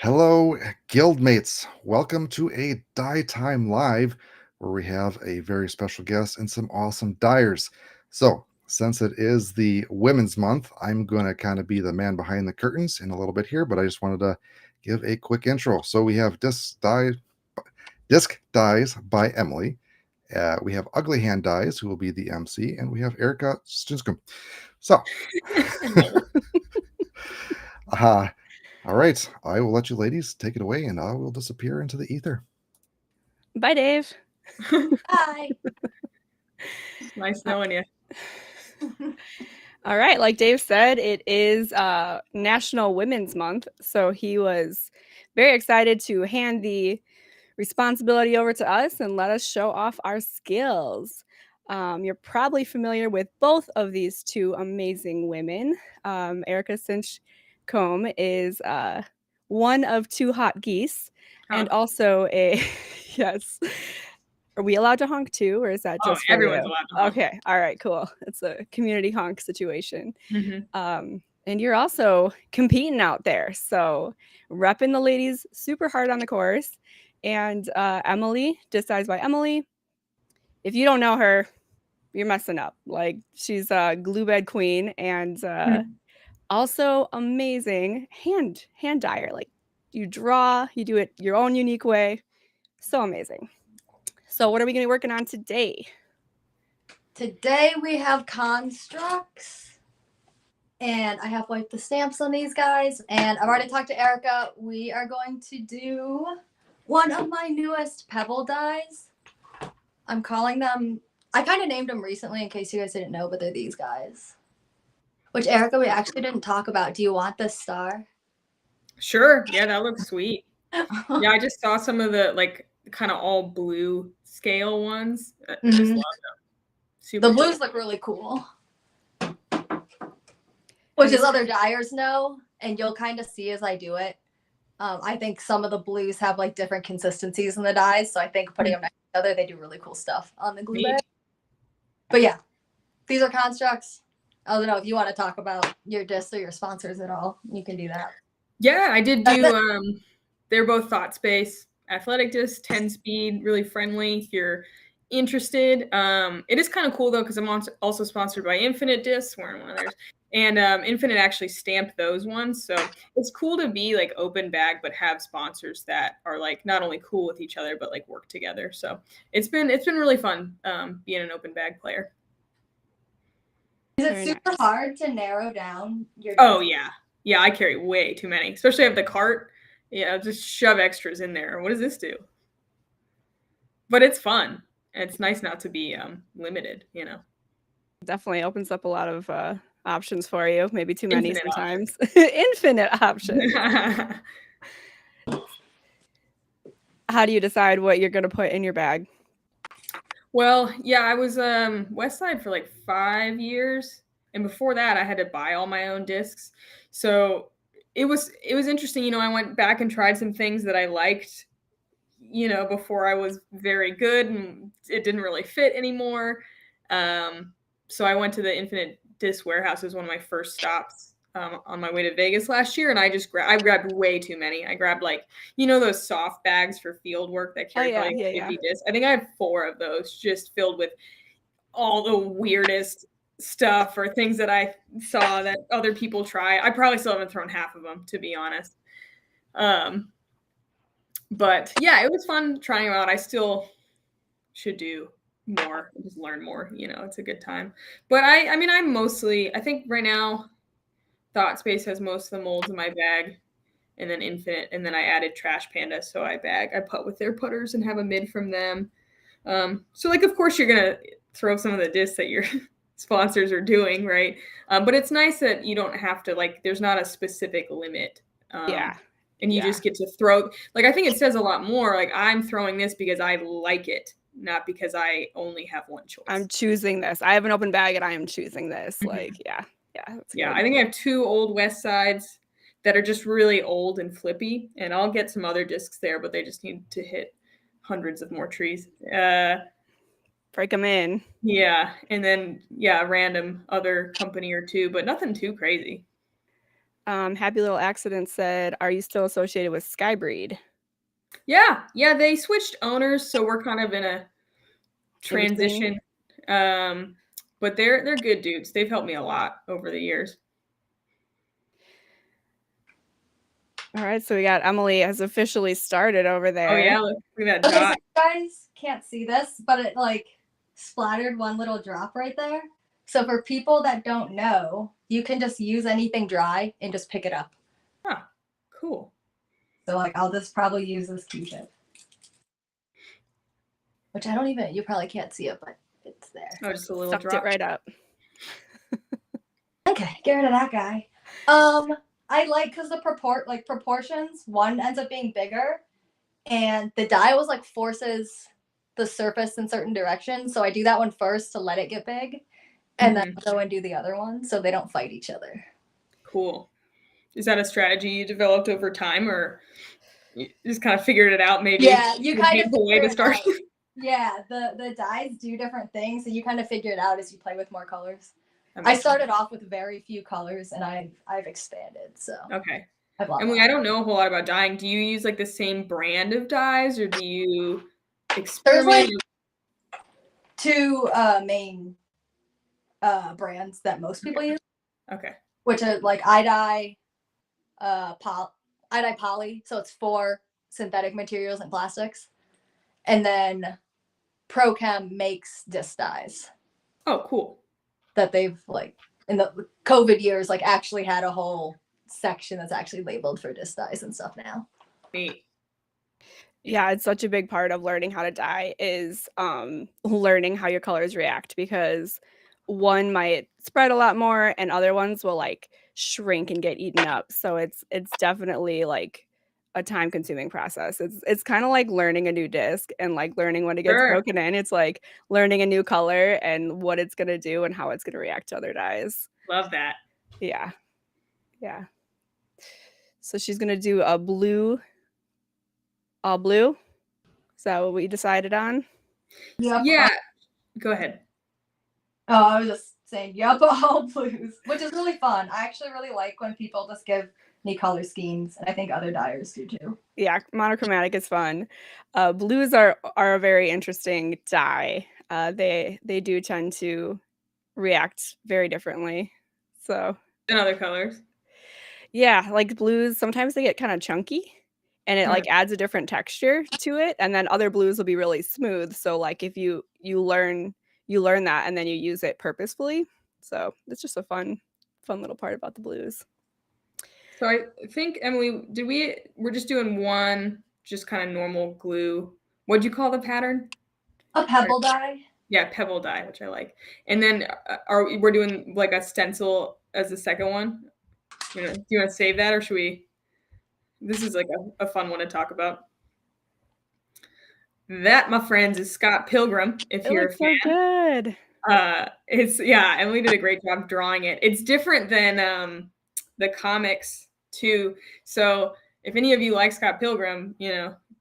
Hello, guildmates. Welcome to a Die Time Live, where we have a very special guest and some awesome dyers. So, since it is the Women's Month, I'm going to kind of be the man behind the curtains in a little bit here, but I just wanted to give a quick intro. So, we have Disc Dies by Emily. We have Ugly Hand Dies, who will be the MC, and we have Erika Stinchcomb. So, uh, all right, I will let you ladies take it away, and I will disappear into the ether. Bye, Dave. Hi. Nice knowing you. All right, like Dave said, it is National Women's Month, so he was very excited to hand the responsibility over to us and let us show off our skills. You're probably familiar with both of these two amazing women. Erika Stinchcomb is one of two hot geese, and also a yes. Are we allowed to honk too, or is that just for everyone's you? allowed to honk. Okay, all right, cool. It's a community honk situation. Mm-hmm. And you're also competing out there, so repping the ladies super hard on the course. And Emily, Disguised by Emily. If you don't know her, you're messing up. Like, she's a glue bed queen and also amazing hand dyer. Like, you draw, you do it your own unique way. So amazing. So what are we going to be working on today? Today we have constructs, and I have wiped the stamps on these guys, and I've already talked to Erika. We are going to do one of my newest pebble dies. I'm calling them, I kind of named them recently in case you guys didn't know, but they're these guys. Which, Erika, we actually didn't talk about. Do you want this star? Sure. Yeah, that looks sweet. Yeah, I just saw some of the like kind of all blue scale ones. Just love them. Super the blues look really cool. Which is other dyers know, and you'll kind of see as I do it. I think some of the blues have like different consistencies in the dyes, so I think putting them next to each other, they do really cool stuff on the glue bed. But yeah, these are constructs. I don't know if you want to talk about your discs or your sponsors at all. You can do that. Yeah, I did do. They're both Thought Space athletic discs, 10 speed, really friendly. If you're interested, it is kind of cool though because I'm also sponsored by Infinite Discs, wearing one of theirs. And Infinite actually stamped those ones. So it's cool to be like open bag, but have sponsors that are like not only cool with each other, but like work together. So it's been really fun being an open bag player. Is it super hard to narrow down your Oh, yeah. Yeah, I carry way too many, especially I have the cart. Yeah, just shove extras in there. What does this do? But it's fun. It's nice not to be limited, you know. Definitely opens up a lot of options for you. Maybe too many Infinite sometimes. Infinite options. How do you decide what you're going to put in your bag? Well, yeah, I was West Side for like 5 years, and before that, I had to buy all my own discs. So it was interesting. You know, I went back and tried some things that I liked, you know, before I was very good, and it didn't really fit anymore. So I went to the Infinite Disc Warehouse as one of my first stops on my way to Vegas last year, and I grabbed way too many. I grabbed like, you know, those soft bags for field work that carry 50 discs. I think I had 4 of those just filled with all the weirdest stuff or things that I saw that other people try. I probably still haven't thrown half of them, to be honest. But yeah, it was fun trying them out. I still should do more, just learn more, you know, it's a good time. But I mean, I think right now Thought Space has most of the molds in my bag, and then Infinite, and then I added Trash Panda, so I put with their putters and have a mid from them. So like, of course you're gonna throw some of the discs that your sponsors are doing, right? But it's nice that you don't have to, like, there's not a specific limit. And you just get to throw, like, I think it says a lot more, like, I'm throwing this because I like it, not because I only have one choice. I'm choosing this. I have an open bag and I am choosing this. Mm-hmm. Like, yeah. That's good. I think I have 2 old West Sides that are just really old and flippy, and I'll get some other discs there, but they just need to hit hundreds of more trees. Break them in. Yeah, and then a random other company or 2, but nothing too crazy. Happy Little Accident said, "Are you still associated with Skybreed?" Yeah, they switched owners, so we're kind of in a In-between? transition. But they're good dudes. They've helped me a lot over the years. All right, so we got Emily has officially started over Oh there. yeah, look at that Okay, so dot. you guys can't see this, but it like splattered one little drop right there. So for people that don't know, you can just use anything dry and just pick it up. Huh, cool. So like I'll just probably use this Q-tip. Which I don't even, you probably can't see it, but it's there. Oh, just a little Sucked drop. it right up. Okay, get rid of that guy. I like because the proportions, one ends up being bigger, and the die was like forces the surface in certain directions. So I do that one first to let it get big, and then go and do the other one so they don't fight each other. Cool. Is that a strategy you developed over time, or you just kind of figured it out? Maybe. Yeah, you kind of way to figure it start. out. Yeah, the dies do different things, so you kind of figure it out as you play with more colors. I started off with very few colors, and I've expanded. So okay. I've loved Emily, that. I don't know a whole lot about dyeing. Do you use like the same brand of dyes, or do you There's experiment? like two main brands that most people use. Okay. Which are like iDye poly, so it's for synthetic materials and plastics, and then ProChem makes disc dyes. Oh, cool. That they've like in the COVID years like actually had a whole section that's actually labeled for disc dyes and stuff now. Neat. Yeah, it's such a big part of learning how to dye is learning how your colors react, because one might spread a lot more and other ones will like shrink and get eaten up. So it's definitely like a time consuming process. It's kind of like learning a new disc and like learning when it gets Sure. broken in. It's like learning a new color and what it's gonna do and how it's gonna react to other dyes. Love that. Yeah. Yeah. So she's gonna do a blue, all blue. Is that what we decided on? Yep. Yeah. Go ahead. Oh, I was just saying, yep, all blues, which is really fun. I actually really like when people just give me color schemes, and I think other dyers do too. Yeah, monochromatic is fun. Blues are a very interesting dye. They do tend to react very differently. So And other colors. yeah, like blues, sometimes they get kind of chunky and it like adds a different texture to it. And then other blues will be really smooth. So like if you learn that and then you use it purposefully. So it's just a fun little part about the blues. So I think, Emily, we're just doing one just kind of normal glue. What'd you call the pattern? A pebble dye. Yeah, pebble dye, which I like. And then we're doing like a stencil as the second one? Do you want to save that, or should we? This is like a fun one to talk about. That, my friends, is Scott Pilgrim. If It you're looks a fan, so good. Emily did a great job drawing it. It's different than the comics too. So if any of you like Scott Pilgrim,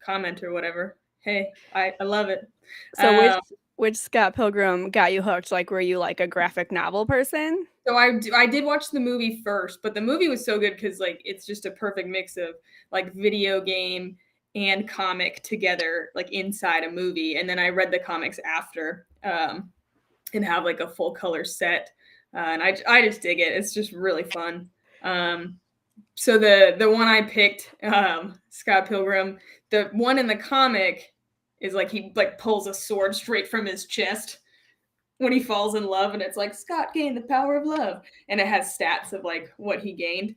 comment or whatever. Hey, I love it. So which Scott Pilgrim got you hooked? Like, were you like a graphic novel person? So I did watch the movie first, but the movie was so good because like it's just a perfect mix of like video game and comic together, like inside a movie. And then I read the comics after and have like a full color set, and I just dig it. It's just really fun. So the one I picked, Scott Pilgrim, the one in the comic is like he like pulls a sword straight from his chest when he falls in love, and it's like Scott gained the power of love, and it has stats of like what he gained.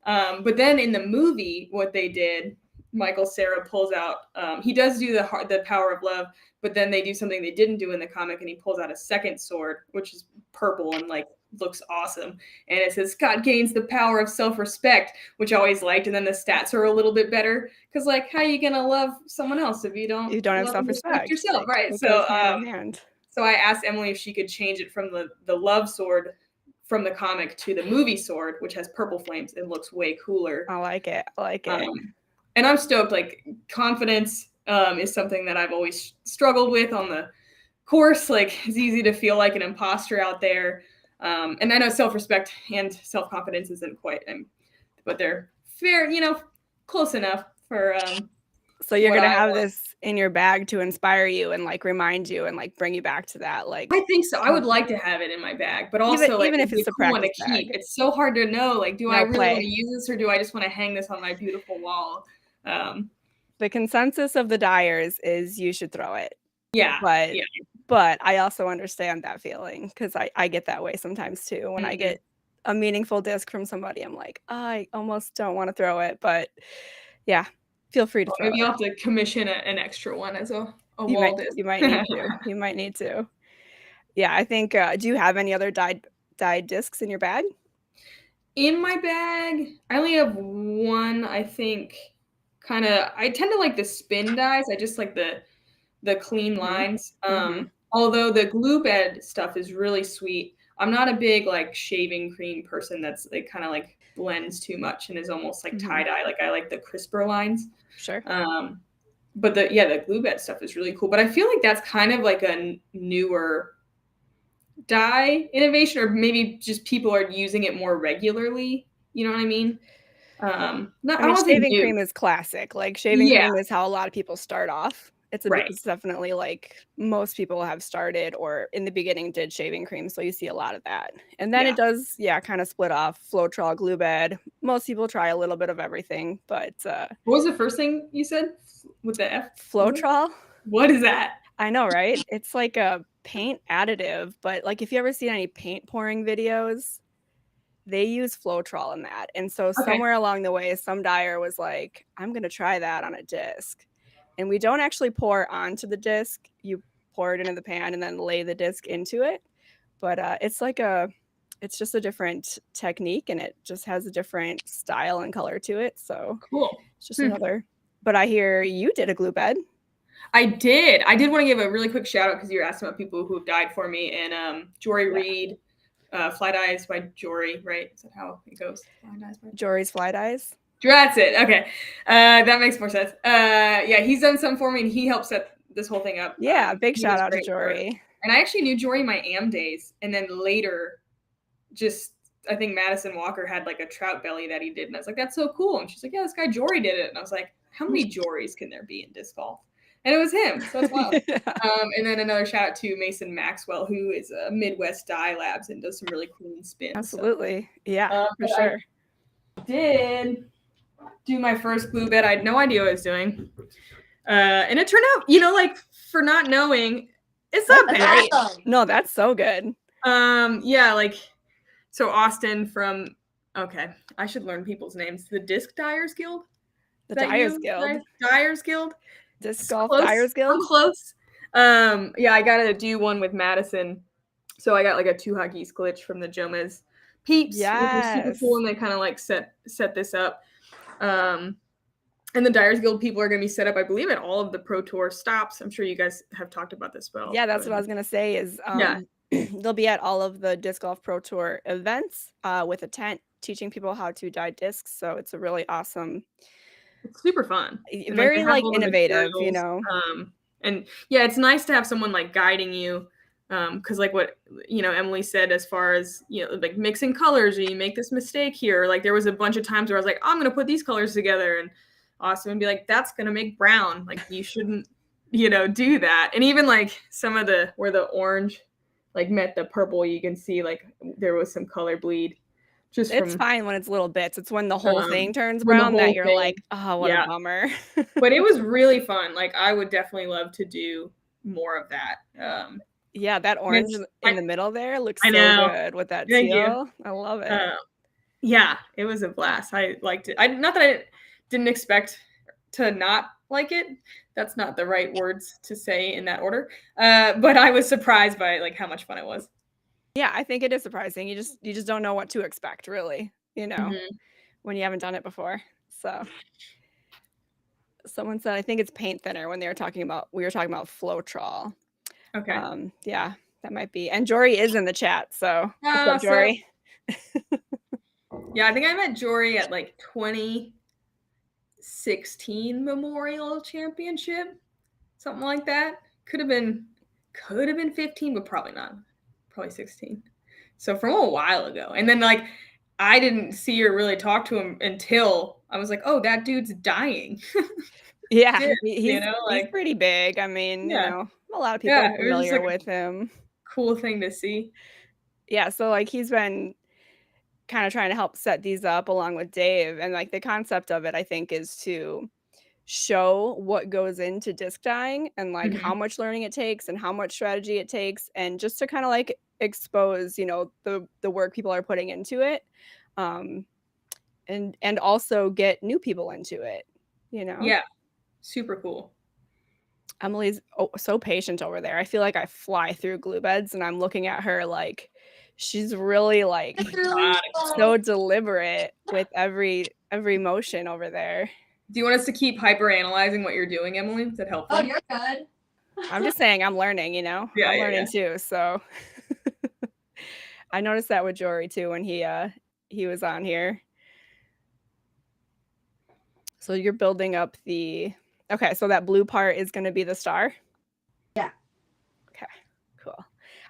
But then in the movie, what they did, Michael Cera pulls out. He does do the power of love, but then they do something they didn't do in the comic, and he pulls out a second sword, which is purple and like looks awesome. And it says Scott gains the power of self-respect, which I always liked. And then the stats are a little bit better because like how are you gonna love someone else if you don't have love and respect self-respect yourself, like, right? it So goes hand in hand. So I asked Emily if she could change it from the love sword from the comic to the movie sword, which has purple flames and looks way cooler. I like it. And I'm stoked. Like confidence is something that I've always struggled with on the course. Like it's easy to feel like an imposter out there. And I know self-respect and self-confidence isn't quite but they're fair, close enough for So you're what gonna I have want. this in your bag to inspire you and like remind you and like bring you back to that. Like I think so. I would like to have it in my bag, but even also like even it'd if be it's a a cool one to practice keep. bag. It's so hard to know. Like, do I No really want to play. use this, or do I just want to hang this on my beautiful wall? The consensus of the dyers is you should throw it. Yeah, But yeah. but I also understand that feeling because I get that way sometimes too. When I Mhm. get a meaningful disc from somebody, I'm like, I almost don't want to throw it, but yeah, feel free to Well, throw maybe it. you'll have to commission an extra one as a You wall might disc. you might need to. You might need to. Yeah, I think. Do you have any other dyed discs in your bag? In my bag, I only have one, I think. I tend to like the spin dyes. I just like the clean Mhm. lines. Mhm. Although the glue bed stuff is really sweet. I'm not a big like shaving cream person that's like kind of like blends too much and is almost like tie Mhm. dye. Like I like the crisper lines. Sure. But the glue bed stuff is really cool. But I feel like that's kind of like a newer dye innovation, or maybe just people are using it more regularly. You know what I mean? Not I I don't mean, want to say shaving new. cream is classic. Like, shaving Yeah, cream is how a lot of people start off. right. It's definitely like most people have started or in the beginning did shaving cream, so you see a lot of that. And then Yeah. it does, yeah, kind of split off Floetrol, glue bed. Most people try a little bit of everything, but What was the first thing you said with the F? Floetrol, What is that? I know, right? It's like a paint additive, but like if you ever seen any paint pouring videos, they use Floetrol in that. And so Okay, somewhere along the way, some dyer was like, I'm going to try that on a disc. And we don't actually pour onto the disc. You pour it into the pan and then lay the disc into it. But it's just a different technique and it just has a different style and color to it. So cool. it's just another. But I hear you did a glue bed. I did. I did want to give a really quick shout out because you were asking about people who have died for me. And Jory Yeah. Reed, Fly Dyes by Jory, right? Is that how it goes? Fly Dyes by Jory's Fly Dyes. That's it. Okay. That makes more sense. Yeah, he's done some for me and he helped set this whole thing up. Yeah, big He shout was out to great for it. Jory. And I actually knew Jory my AM days. And then later, just I think Madison Walker had like a trout belly that he did. And I was like, that's so cool. And she's like, yeah, this guy Jory did it. And I was like, how many Jorys can there be in disc golf? And it was him. So it's wild. And then another shout out to Mason Maxwell, who is a Midwest Dye Labs and does some really clean spins. Absolutely. So. Yeah, for sure. I did do my first glue bed. I had no idea what I was doing. And it turned out, like for not knowing, it's not That's bad. awesome. No, that's so good. Yeah, like so Austin from I should learn people's names. The Disc Dyers Guild? The Dyers Guild. Dyers Guild. Disc Golf Close. Dyers Guild. I'm close. Yeah, I gotta do one with Madison. So I got like a 2 Huggies glitch from the Jomez peeps, which was super cool, and they kind of like set this up. And the Dyers Guild people are going to be set up, I believe, at all of the Pro Tour stops. I'm sure you guys have talked about this. Well, Yeah, that's what I was going to say is they'll be at all of the Disc Golf Pro Tour events with a tent teaching people how to dye discs. So it's a really awesome. It's super fun. Very like innovative, And yeah, it's nice to have someone like guiding you. Because like what Emily said, as far as like mixing colors, or you make this mistake here, or like there was a bunch of times where I was like, I'm gonna put these colors together, and Austin would be like, that's gonna make brown, like you shouldn't do that. And even like some of where the orange like met the purple, you can see like there was some color bleed. It's fine when it's little bits. It's when the whole thing turns brown that you're like, oh, what a bummer. But it was really fun. Like I would definitely love to do more of that. Yeah, that orange in the middle there looks so good with that teal. I love it. Yeah, it was a blast. I liked it. Not that I didn't expect to not like it. That's not the right words to say in that order. But I was surprised by like how much fun it was. Yeah, I think it is surprising. You just don't know what to expect, really, when you haven't done it before. So someone said, I think it's paint thinner when we were talking about Floetrol. Okay. Yeah, that might be. And Jory is in the chat. So what's up, Jory? Yeah, I think I met Jory at like 2016 Memorial Championship, something like that. Could have been 15, but probably not. Probably 16. So from a while ago. And then like I didn't see or really talk to him until I was like, oh, that dude's dying. Yeah, Disc, he's he's like, pretty big. I mean, yeah, a lot of people are yeah. It was just familiar like a with him. cool thing to see. Yeah, so, like, he's been kinda trying to help set these up along with Dave, and, like, the concept of it, I think, is to show what goes into disc dyeing and, like, how Mhm. much learning it takes and how much strategy it takes, and just to kinda, like, expose, the work people are putting into it, um, and also get new people into it, you know? Yeah, super cool. Emily's so patient over there. I feel like I fly through glue beds, and I'm looking at her like she's really, It's like, really Methodical. so deliberate with every motion over there. Do you want us to keep hyper analyzing what you're doing, Emily? Is that helpful? Oh, you're good. I'm just saying I'm learning, Yeah, I'm yeah, learning yeah. too, so I noticed that with Jory too when he was on here. So you're building up the okay, so that blue part is gonna be the star? Yeah. Okay, cool.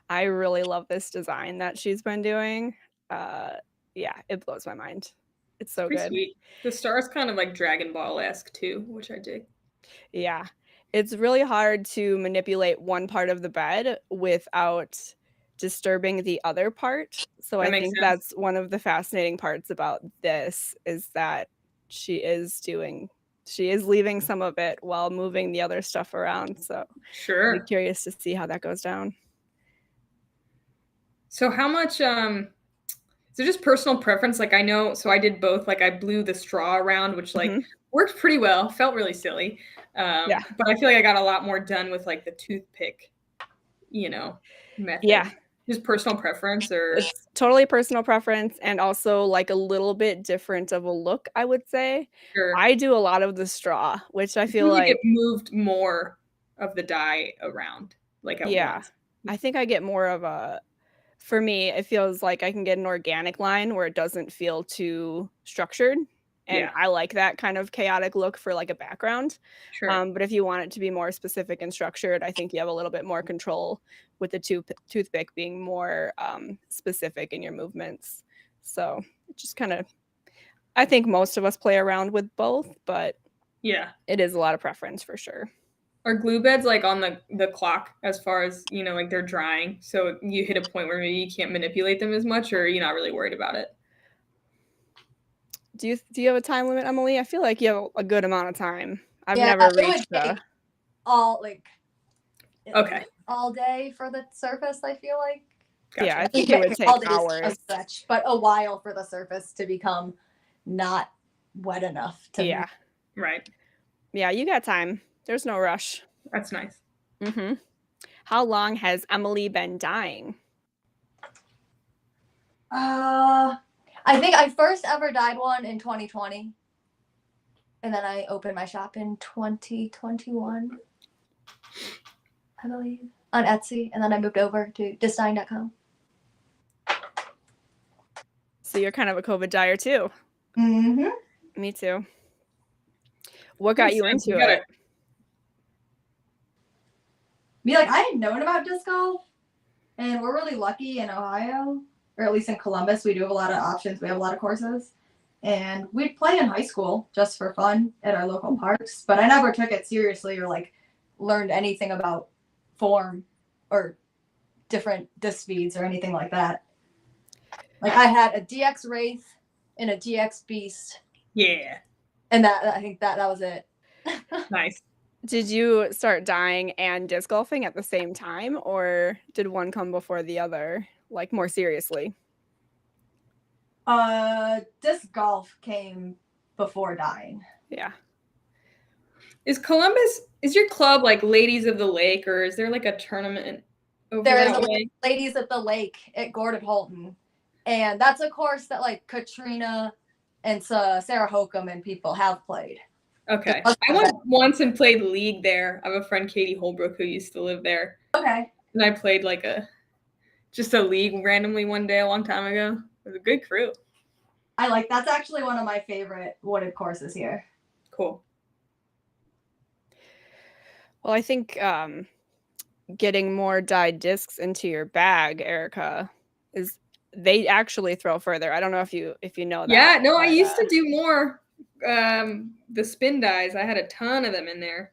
I really love this design that she's been doing. Uh, yeah, it blows my mind. It's It's so pretty good. sweet. The star's kind of like Dragon Ball-esque too, which I dig. Yeah. It's really hard to manipulate one part of the bed without disturbing the other part. So That I makes think sense. that's one of the fascinating parts about this is that she is leaving some of it while moving the other stuff around. So I'll be Sure. curious to see how that goes down. So how much is it just personal preference? Like I know, so I did both. Like I blew the straw around, which like Mhm. worked pretty well. Felt really silly, Yeah. but I feel like I got a lot more done with like the toothpick, Yeah. method. Just personal preference, or It's totally personal preference and also, like, a little bit different of a look, I would say. sure. I do a lot of the straw, which I It feel seems like it like moved more of the dye around, like at yeah. once. I think I get more of a for me, it feels like I can get an organic line where it doesn't feel too structured, and Yeah, I like that kind of chaotic look for, like, a background. sure. But if you want it to be more specific and structured, I think you have a little bit more control with the toothpick being more, specific in your movements. So, it just kinda I think most of us play around with both, but Yeah. it is a lot of preference for sure. Are glue beds like on the clock as far as, like they're drying? So you hit a point where maybe you can't manipulate them as much, or you're not really worried about it? Do you have a time limit, Emily? I feel like you have a good amount of time. I've Yeah, never it would reached take the all like Okay, all day for the surface, I feel like. yeah, gotcha. I think it would take All day is a hours. stretch, but a while for the surface to become not wet enough to Yeah. Right. Yeah, you got time. There's no rush. That's nice. Mhm. How long has Emily been dying? I think I first ever dyed one in 2020. And then I opened my shop in 2021, I believe, on Etsy. And then I moved over to disdyeing.com. So you're kind of a COVID dyer too. Mm-hmm. Me too. What got Makes you sense. You into gotta it? Be like, I had known about disc golf, and we're really lucky in Ohio, or at least in Columbus. We do have a lot of options. We have a lot of courses. And we'd play in high school just for fun at our local parks, but I never took it seriously or like learned anything about form or different disc speeds or anything like that. Like I had a DX Wraith and a DX Beast, Yeah. and that I think that was it. Nice. Did you start dyeing and disc golfing at the same time, or did one come before the other, like more seriously? Disc golf came before dying. Yeah. Is your club like Ladies of the Lake, or is there like a tournament over There is that a way? Ladies at the Lake at Gordon Holton, and that's a course that like Katrina and Sarah Hokum and people have played. Okay. I went once and played League there. I have a friend, Katie Holbrook, who used to live there. Okay. And I played like just a league randomly one day a long time ago. It was a good crew. That's actually one of my favorite wooded courses here. Cool. Well, I think getting more dyed discs into your bag, Erica, is they actually throw further. I don't know if you know that. Yeah, no, I but, used to do more. The spin dyes, I had a ton of them in there,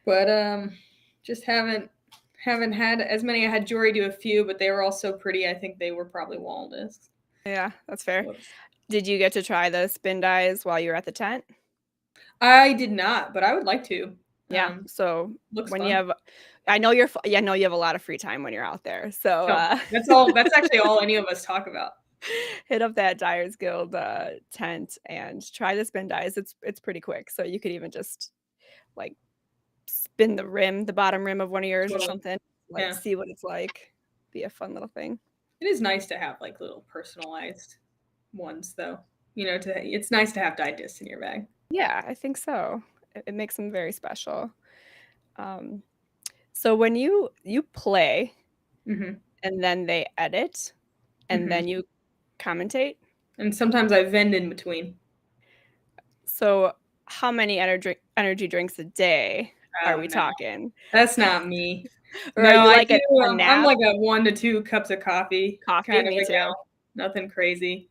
but just haven't had as many. I had Jory do a few, but they were all so pretty. I think they were probably wall discs. Yeah, that's fair. Whoops. Did you get to try the spin dyes while you were at the tent? I did not, but I would like to. Yeah. So Looks when fun. you have, I know you have a lot of free time when you're out there. So That's all. That's actually all any of us talk about. hit up that Dyers Guild tent and try the spin dyes. It's pretty quick. So you could even just like spin the bottom rim of one of yours or something. Like see what it's like. Be a fun little thing. It is nice to have like little personalized ones, though. It's nice to have dyed discs in your bag. Yeah, I think so. It makes them very special. So when you play and then they edit and then you commentate. And sometimes I vend in between. So how many energy drinks a day are we talking? That's not me. Or are you like a nap? I'm like a 1 to 2 cups of coffee. Coffee, me too. Gal. Nothing crazy.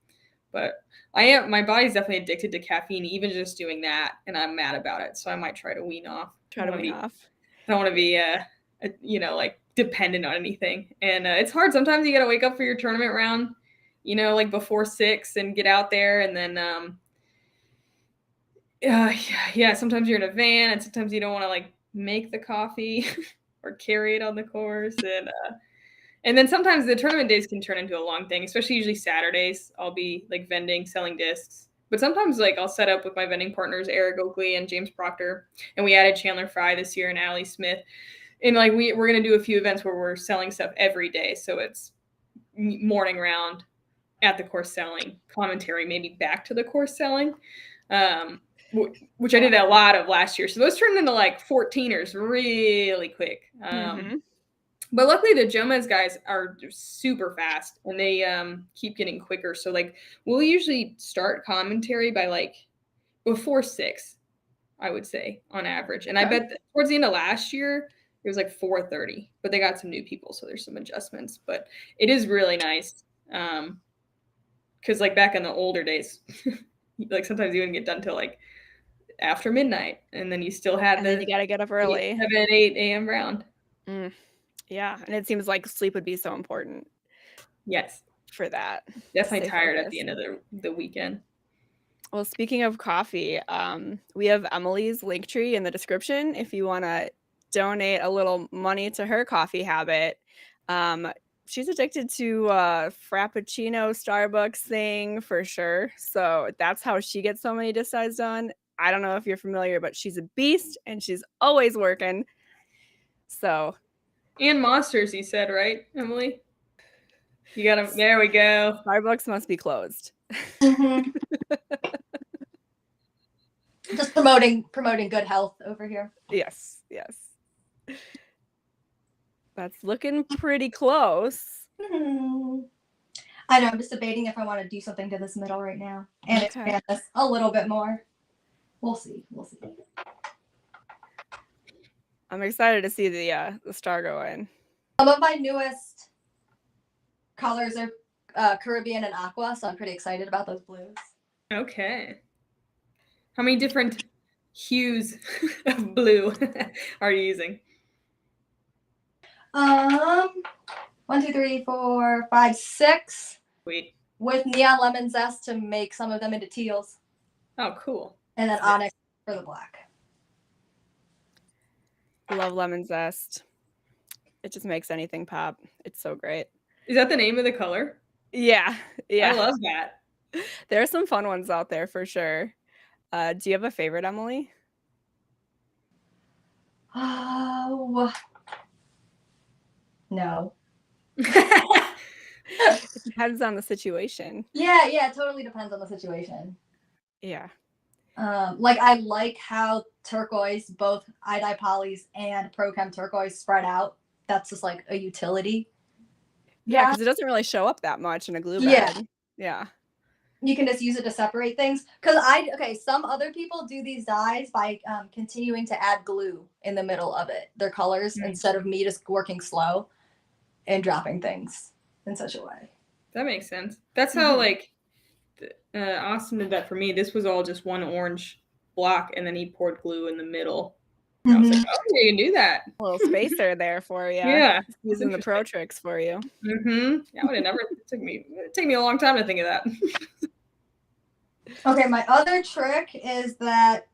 But my body's definitely addicted to caffeine, even just doing that, and I'm mad about it. So I might try to wean off. I don't want to be like dependent on anything. And it's hard. Sometimes you got to wake up for your tournament round, like before 6 and get out there. And then, sometimes you're in a van and sometimes you don't want to like make the coffee or carry it on the course. And then sometimes the tournament days can turn into a long thing, especially usually Saturdays. I'll be like vending, selling discs. But sometimes like I'll set up with my vending partners, Eric Oakley and James Proctor. And we added Chandler Fry this year and Allie Smith. And like we're going to do a few events where we're selling stuff every day. So it's morning round, at the course selling, commentary, maybe back to the course selling, which I did a lot of last year. So those turned into like 14ers really quick. But luckily the Jomez guys are super fast and they keep getting quicker. So like we'll usually start commentary by like before 6, I would say on average. And I bet towards the end of last year, it was like 4:30, but they got some new people. So there's some adjustments, but it is really nice. Cause like back in the older days, like sometimes you wouldn't get done till like after midnight. And then you still had then you got to get up early. 7, 8 a.m. round. Yeah, and it seems like sleep would be so important. Yes. For that. Definitely tired at the end of the weekend. Well, speaking of coffee, we have Emily's link tree in the description if you want to donate a little money to her coffee habit. She's addicted to Frappuccino Starbucks thing for sure. So that's how she gets so many disc dyes done. I don't know if you're familiar, but she's a beast and she's always working. So... And monsters, you said, right, Emily? You got them. There we go. Starbucks must be closed. Just promoting good health over here. Yes. That's looking pretty close. I know. I'm just debating if I want to do something to this middle right now and expand this a little bit more. We'll see. I'm excited to see the star go in. Some of my newest colors are Caribbean and aqua, so I'm pretty excited about those blues. Okay. How many different hues of blue are you using? 1, 2, 3, 4, 5, 6. Sweet. With neon lemon zest to make some of them into teals. Oh, cool. And then onyx for the black. Love lemon zest. It just makes anything pop. It's so great. Is that the name of the color? Yeah. I love that. There are some fun ones out there for sure. Do you have a favorite, Emily? Oh, no. It depends on the situation. Yeah, it totally depends on the situation. Yeah. I like how turquoise, both iDye polys and Pro Chem turquoise spread out. That's just like a utility. Yeah, because it doesn't really show up that much in a glue bag. Yeah. You can just use it to separate things. Some other people do these dyes by continuing to add glue in the middle of it, their colors, instead of me just working slow and dropping things in such a way. That makes sense. That's how like Austin did that for me. This was all just one orange block, and then he poured glue in the middle. And I was like, oh, you can do that. A little spacer there for you. Yeah, Using the pro tricks for you. I would have never. It took me a long time to think of that. Okay, my other trick is that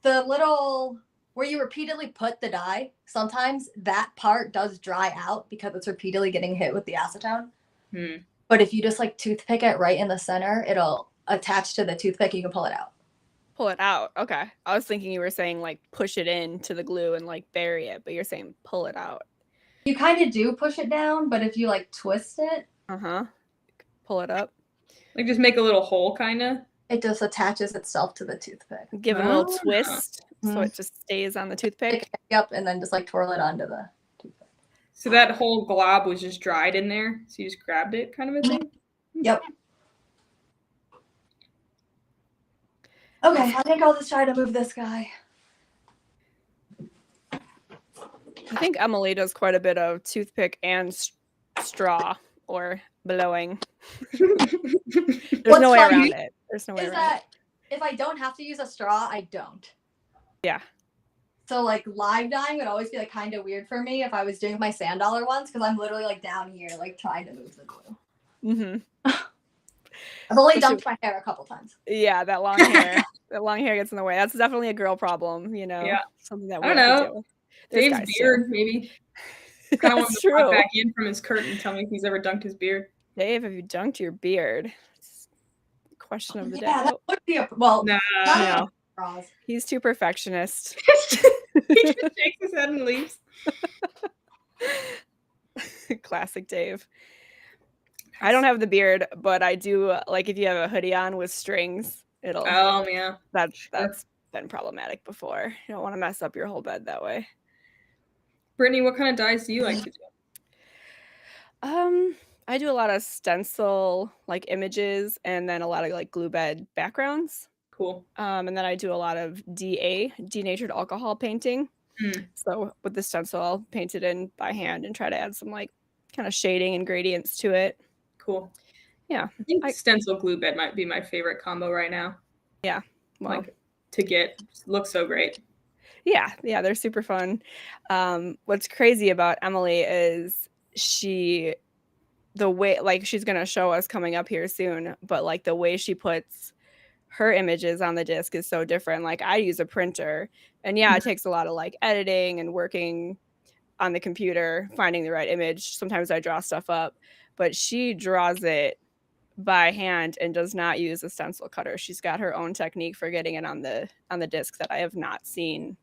the little where you repeatedly put the dye, sometimes that part does dry out because it's repeatedly getting hit with the acetone. But if you just like toothpick it right in the center, it'll attach to the toothpick. You can pull it out. Pull it out. Okay. I was thinking you were saying like push it into the glue and like bury it, but you're saying pull it out. You kind of do push it down, but if you like twist it, pull it up. Like just make a little hole, kind of. It just attaches itself to the toothpick. Give it a little twist so it just stays on the toothpick. Yep, and then just like twirl it onto the toothpick. So that whole glob was just dried in there. So you just grabbed it, kind of a thing. Yep. Okay, I think I'll just try to move this guy. I think Emily does quite a bit of toothpick and straw or blowing. There's no way around it. There's no way around it. If I don't have to use a straw, I don't. Yeah. So like live dyeing would always be like kind of weird for me if I was doing my sand dollar ones because I'm literally like down here like trying to move the glue. I've only dumped my hair a couple times. Yeah, that long hair. That long hair gets in the way. That's definitely a girl problem, you know. Yeah. Something that we I don't have to know. deal with. Dave's beard, maybe. Kind of want to pop back in from his curtain and tell me if he's ever dunked his beard. Dave, have you dunked your beard? Question of the day. That would be no. He's too perfectionist. He just shakes his head and leaves. Classic Dave. I don't have the beard, but I do like if you have a hoodie on with strings, it'll. Oh yeah. That's been problematic before. You don't want to mess up your whole bed that way. Brittany, what kind of dyes do you like to do? I do a lot of stencil like images and then a lot of like glue bed backgrounds. Cool. And then I do a lot of denatured alcohol painting. So with the stencil, I'll paint it in by hand and try to add some like kind of shading and gradients to it. Cool. Yeah. I think stencil glue bed might be my favorite combo right now. Yeah. Well, like to get. Looks so great. Yeah, they're super fun. What's crazy about Emily is the way like she's gonna show us coming up here soon, but like the way she puts her images on the disc is so different. Like I use a printer and it takes a lot of like editing and working on the computer, finding the right image. Sometimes I draw stuff up, but she draws it by hand and does not use a stencil cutter. She's got her own technique for getting it on the disc that I have not seen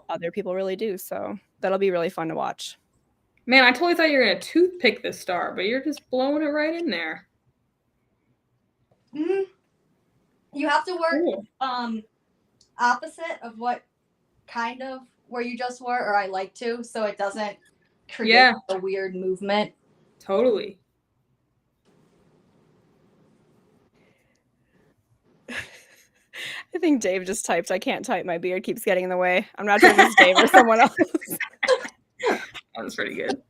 other people really do. So that'll be really fun to watch. Man, I totally thought you were gonna toothpick the star, but you're just blowing it right in there. You have to work opposite of what kind of where you just were, or I like to, so it doesn't create a weird movement. Totally. I think Dave just typed, I can't type, my beard keeps getting in the way. I'm not sure if it's Dave or someone else. That was pretty good.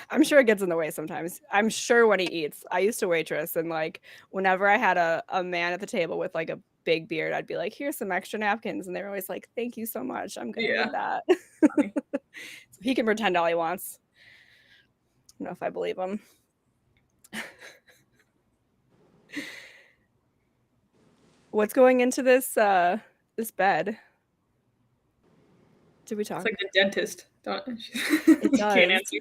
I'm sure it gets in the way sometimes. I'm sure when he eats. I used to waitress, and like whenever I had a man at the table with like a big beard, I'd be like, here's some extra napkins. And they were always like, thank you so much. I'm going to need that. So he can pretend all he wants. I don't know if I believe him. What's going into this this bed? Did we talk? It's like the dentist. It does. Can't answer.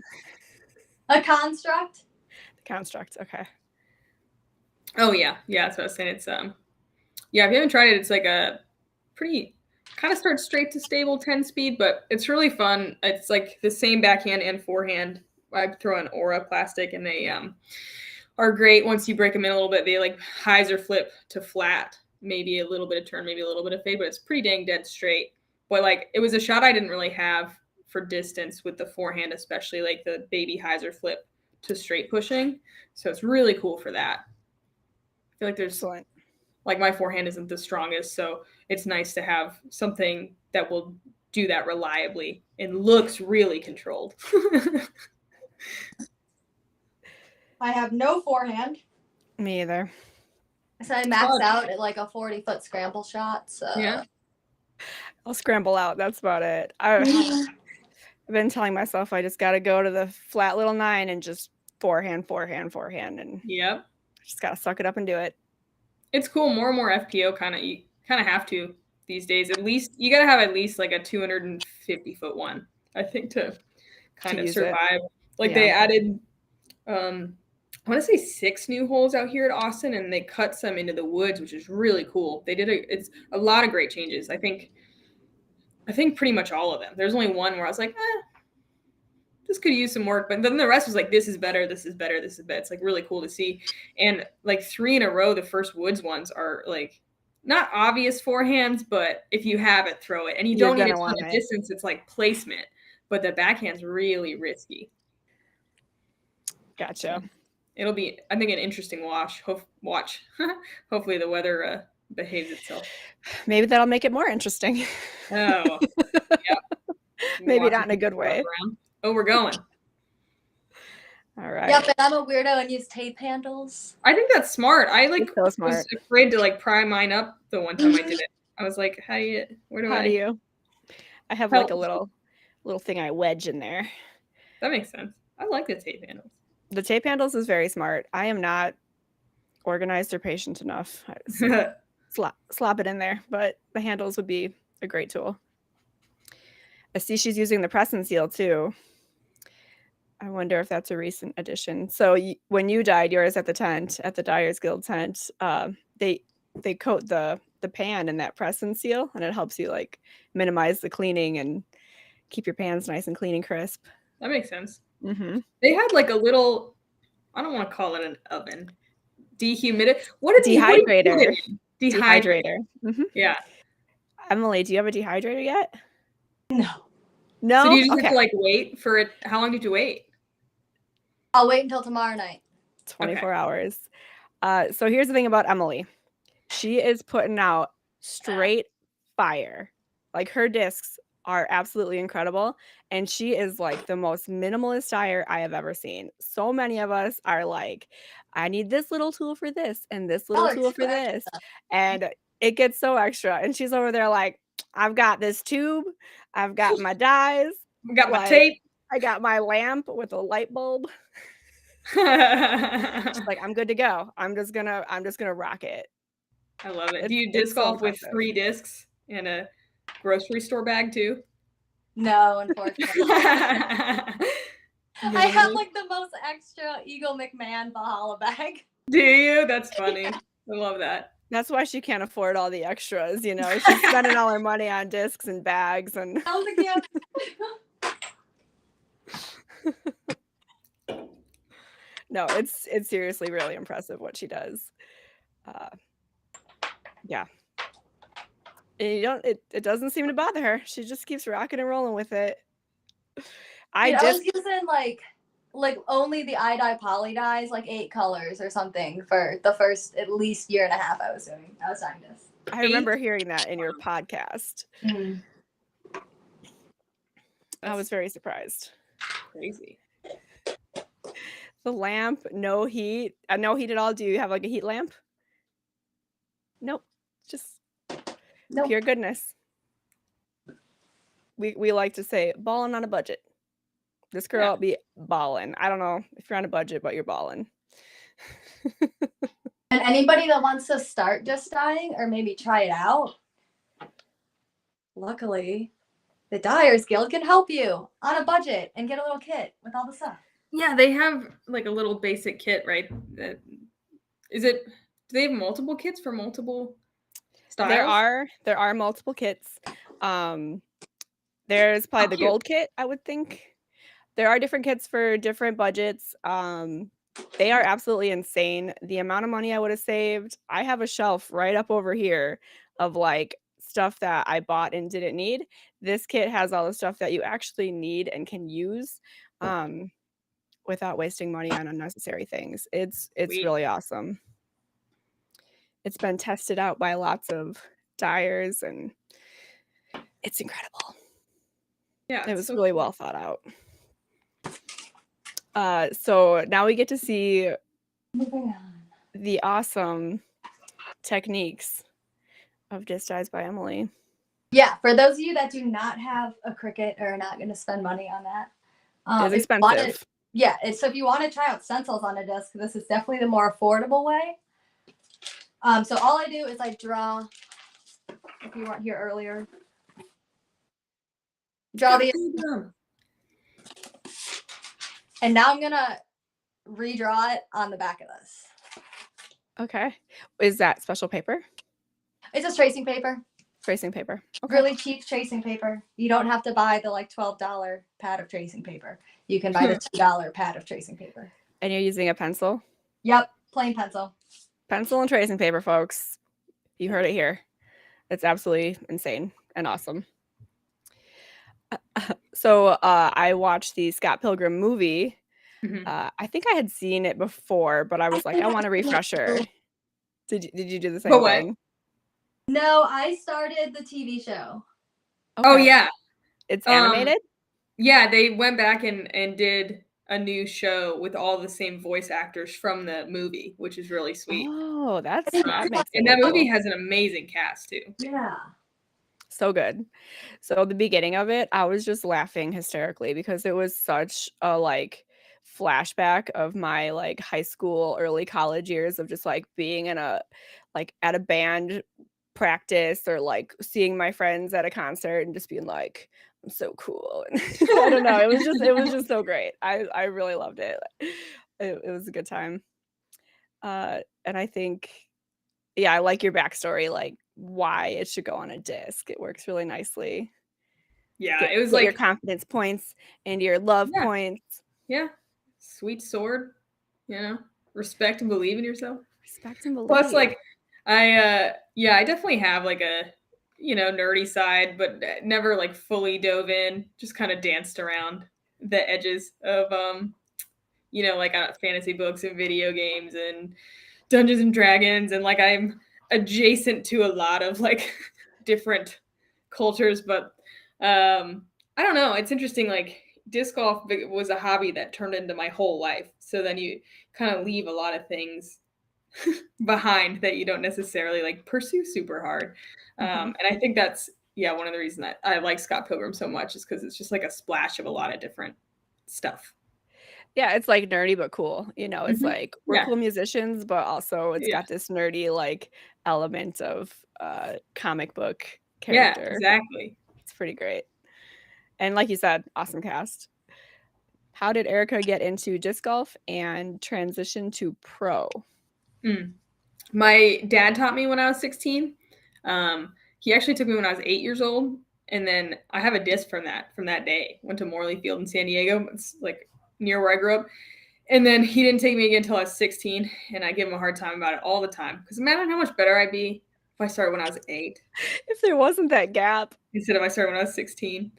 A construct? The construct, okay. Oh yeah. That's what I was saying. It's if you haven't tried it, it's like a pretty kind of starts straight to stable 10 speed, but it's really fun. It's like the same backhand and forehand. I throw in Aura plastic and they are great once you break them in a little bit. They like hyzer flip to flat, maybe a little bit of turn, maybe a little bit of fade, but it's pretty dang dead straight. But like it was a shot I didn't really have for distance with the forehand, especially like the baby hyzer flip to straight pushing. So it's really cool for that. I feel like there's like my forehand isn't the strongest, so it's nice to have something that will do that reliably and looks really controlled. I have no forehand. Me either. So I max Fun. out at like a 40-foot scramble shot. So Yeah. I'll scramble out. That's about it. I've been telling myself I just got to go to the flat little 9 and just forehand, and Yep. just got to suck it up and do it. It's cool. More and more FPO you kind of have to these days. At least you got to have at least like a 250-foot one, I think, to kind of use it. survive. Like they added, I want to say 6 new holes out here at Austin, and they cut some into the woods, which is really cool. They did it's a lot of great changes. I think pretty much all of them. There's only one where I was like, this could use some work, but then the rest was like, this is better, this is better, this is better. It's like really cool to see. And like 3 in a row, the first woods ones are like not obvious forehands, but if you have it, throw it. And you don't need a ton of distance. It's like placement, but the backhand's really risky. Gotcha. So it'll be, I think, an interesting watch. Hopefully the weather behaves itself. Maybe that'll make it more interesting. Oh, yep. Maybe not in a good way. Oh, we're going. All right. Yep, and I'm a weirdo and use tape handles. I think that's smart. I so smart. was afraid to like pry mine up the one time I did it. I was like, how do you? I have like a little thing I wedge in there. That makes sense. I like the tape handles. The tape handles is very smart. I am not organized or patient enough. Slap it in there, but the handles would be a great tool. I see she's using the press and seal too. I wonder if that's a recent addition. So when you dyed yours at the tent, at the Dyers Guild tent, they coat the pan in that press and seal, and it helps you like minimize the cleaning and keep your pans nice and clean and crisp. That makes sense. Mm-hmm. They had like a little, I don't want to call it an oven, dehumidifier. Dehydrator. Mm-hmm. Yeah. Emily, do you have a dehydrator yet? No. No. So do you just have to like wait for it? How long did you wait? I'll wait until tomorrow night. 24 hours. So here's the thing about Emily. She is putting out straight fire. Like her discs are absolutely incredible. And she is like the most minimalist dyer I have ever seen. So many of us are like, I need this little tool for this and this little tool for this. And it gets so extra. And she's over there like, I've got this tube. I've got my dyes. I got my tape. I got my lamp with a light bulb. She's like, I'm good to go. I'm just gonna rock it. I love it. Do you disc golf with 3 discs and a grocery store bag too? No, unfortunately. I have like the most extra Eagle McMahon Valhalla bag. Do you? That's funny. I love that. That's why she can't afford all the extras, you know. She's spending all her money on discs and bags and No, it's seriously really impressive what she does. Yeah. And it doesn't seem to bother her. She just keeps rocking and rolling with it. I was using like only the iDye poly dyes, like 8 colors or something for the first at least year and a half I was dyeing this. I remember hearing that in your podcast. Mm-hmm. I was very surprised. Crazy. The lamp, no heat. No heat at all. Do you have like a heat lamp? Nope. Just pure goodness. We like to say balling on a budget. This girl be balling. I don't know if you're on a budget, but you're balling. And anybody that wants to start just dyeing or maybe try it out, luckily, the Dyers Guild can help you on a budget and get a little kit with all the stuff. Yeah, they have like a little basic kit, right? Do they have multiple kits for multiple styles? There are multiple kits. There's probably the gold kit, I would think. There are different kits for different budgets. They are absolutely insane. The amount of money I would have saved. I have a shelf right up over here of like stuff that I bought and didn't need. This kit has all the stuff that you actually need and can use without wasting money on unnecessary things. It's really awesome. It's been tested out by lots of dyers and it's incredible. Yeah, It it's was so really cool. well thought out. So now we get to see Moving on. the awesome techniques of Disc Dies by Emily. Yeah, for those of you that do not have a Cricut or are not going to spend money on that, It's if you want expensive. to, yeah, so if you want to try out stencils on a disc, this is definitely the more affordable way. So all I do is I draw, if you weren't here earlier, draw the, and now I'm going to redraw it on the back of this. Okay. Is that special paper? It's just tracing paper. Tracing paper. Okay. Really cheap tracing paper. You don't have to buy the like $12 pad of tracing paper. You can buy the $2 pad of tracing paper. And you're using a pencil? Yep, plain pencil. Pencil and tracing paper, folks. You heard it here. It's absolutely insane and awesome. So I watched the Scott Pilgrim movie. I think I had seen it before, but I was like, I want a refresher. Did you do the same But what? thing? No, I started the TV show. Okay. Oh yeah, It's animated? Yeah, they went back and did a new show with all the same voice actors from the movie, which is really sweet. Oh, that makes And that movie has an amazing cast too. Yeah. So good. So the beginning of it, I was just laughing hysterically because it was such a like flashback of my like high school, early college years of just like being in a like at a band practice or like seeing my friends at a concert and just being like, I'm so cool. I don't know. It was just so great. I really loved it. It was a good time. And I think, yeah, I like your backstory, like why it should go on a disc. It works really nicely. Yeah, it was Get like your confidence points and your love points. Yeah, sweet sword. You know, respect and believe in yourself. Respect and believe. Plus, like, I definitely have like a nerdy side, but never like fully dove in. Just kind of danced around the edges of like fantasy books and video games and Dungeons and Dragons, and like I'm adjacent to a lot of like different cultures, but I don't know. It's interesting. Like disc golf was a hobby that turned into my whole life. So then you kind of leave a lot of things behind that you don't necessarily like pursue super hard. And I think that's one of the reasons that I like Scott Pilgrim so much is because it's just like a splash of a lot of different stuff. Yeah, it's like nerdy but cool. You know, it's like we're cool musicians, but also it's got this nerdy like element of comic book character. Yeah, exactly. It's pretty great. And like you said, awesome cast. How did Erika get into disc golf and transition to pro? My dad taught me when I was 16. He actually took me when I was 8 years old. And then I have a disc from that day. Went to Morley Field in San Diego. It's like near where I grew up. And then he didn't take me again until I was 16. And I give him a hard time about it all the time. Because imagine how much better I'd be if I started when I was 8. If there wasn't that gap. Instead of I started when I was 16.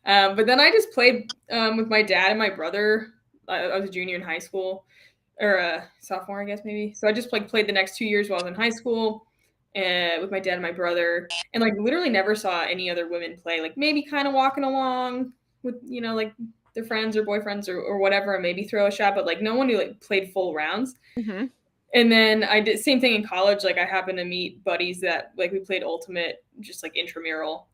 But then I just played with my dad and my brother. I was a junior in high school. Or a sophomore, I guess, maybe. So I just played the next 2 years while I was in high school with my dad and my brother. And like literally never saw any other women play. Like maybe kind of walking along with, like their friends or boyfriends or whatever, and maybe throw a shot. But like no one who like played full rounds. Mm-hmm. And then I did same thing in college. Like I happened to meet buddies that like we played ultimate, just like intramural.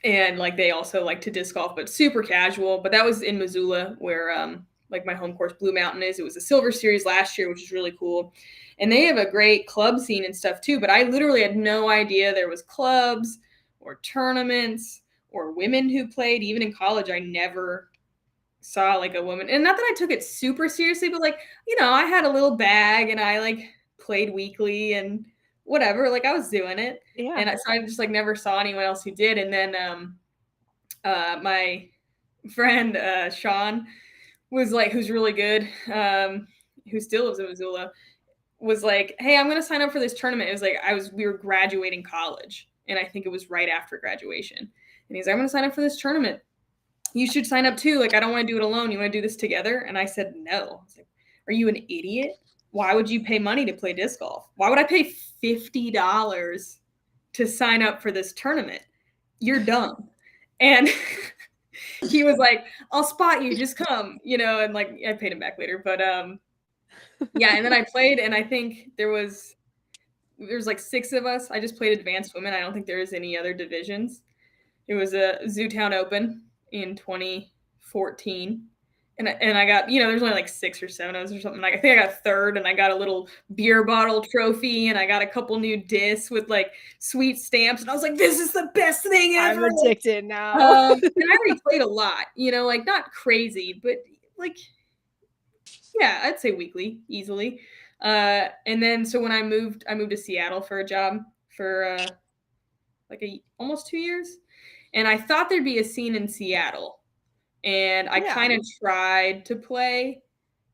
And like they also like to disc golf, but super casual. But that was in Missoula where like my home course Blue Mountain is. It was a Silver Series last year, which is really cool. And they have a great club scene and stuff too. But I literally had no idea there was clubs or tournaments or women who played. Even in college, I never saw like a woman. And not that I took it super seriously, but like, I had a little bag and I like played weekly and whatever. Like I was doing it. Yeah. And so I just like never saw anyone else who did. And then my friend Sean was like, who's really good, who still lives in Missoula, was like, hey, I'm going to sign up for this tournament. It was like, we were graduating college. And I think it was right after graduation. And he's like, I'm going to sign up for this tournament. You should sign up too. Like, I don't want to do it alone. You want to do this together? And I said, no. I was like, are you an idiot? Why would you pay money to play disc golf? Why would I pay $50 to sign up for this tournament? You're dumb. And he was like, I'll spot you, just come, and like I paid him back later. But yeah, and then I played, and I think there's like 6 of us. I just played advanced women. I don't think there was any other divisions. It was a Zootown Open in 2014. And I got, there's only like 6 or 7 of us or something. Like I think I got third, and I got a little beer bottle trophy, and I got a couple new discs with like sweet stamps, and I was like, this is the best thing ever. I'm addicted now. And I already played a lot, like not crazy, but like, yeah, I'd say weekly, easily. And then so when I moved to Seattle for a job for like almost 2 years, and I thought there'd be a scene in Seattle, and I kind of tried to play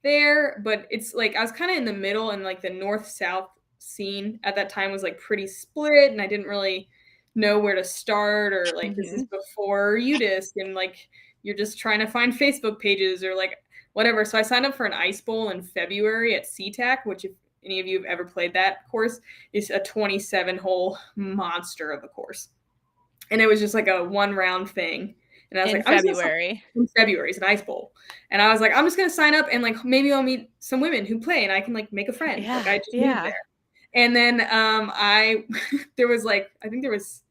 there, but it's like I was kind of in the middle, and like the north-south scene at that time was like pretty split, and I didn't really know where to start, or like this is before UDisc, and like you're just trying to find Facebook pages or like whatever. So I signed up for an ice bowl in February at SeaTac, which if any of you have ever played that course, is a 27-hole monster of a course. And it was just like a 1-round thing. And I was in February. In February, it's an ice bowl. And I was like, I'm just gonna sign up, and like maybe I'll meet some women who play, and I can like make a friend. Yeah, like I just moved there. And then there was like, I think there was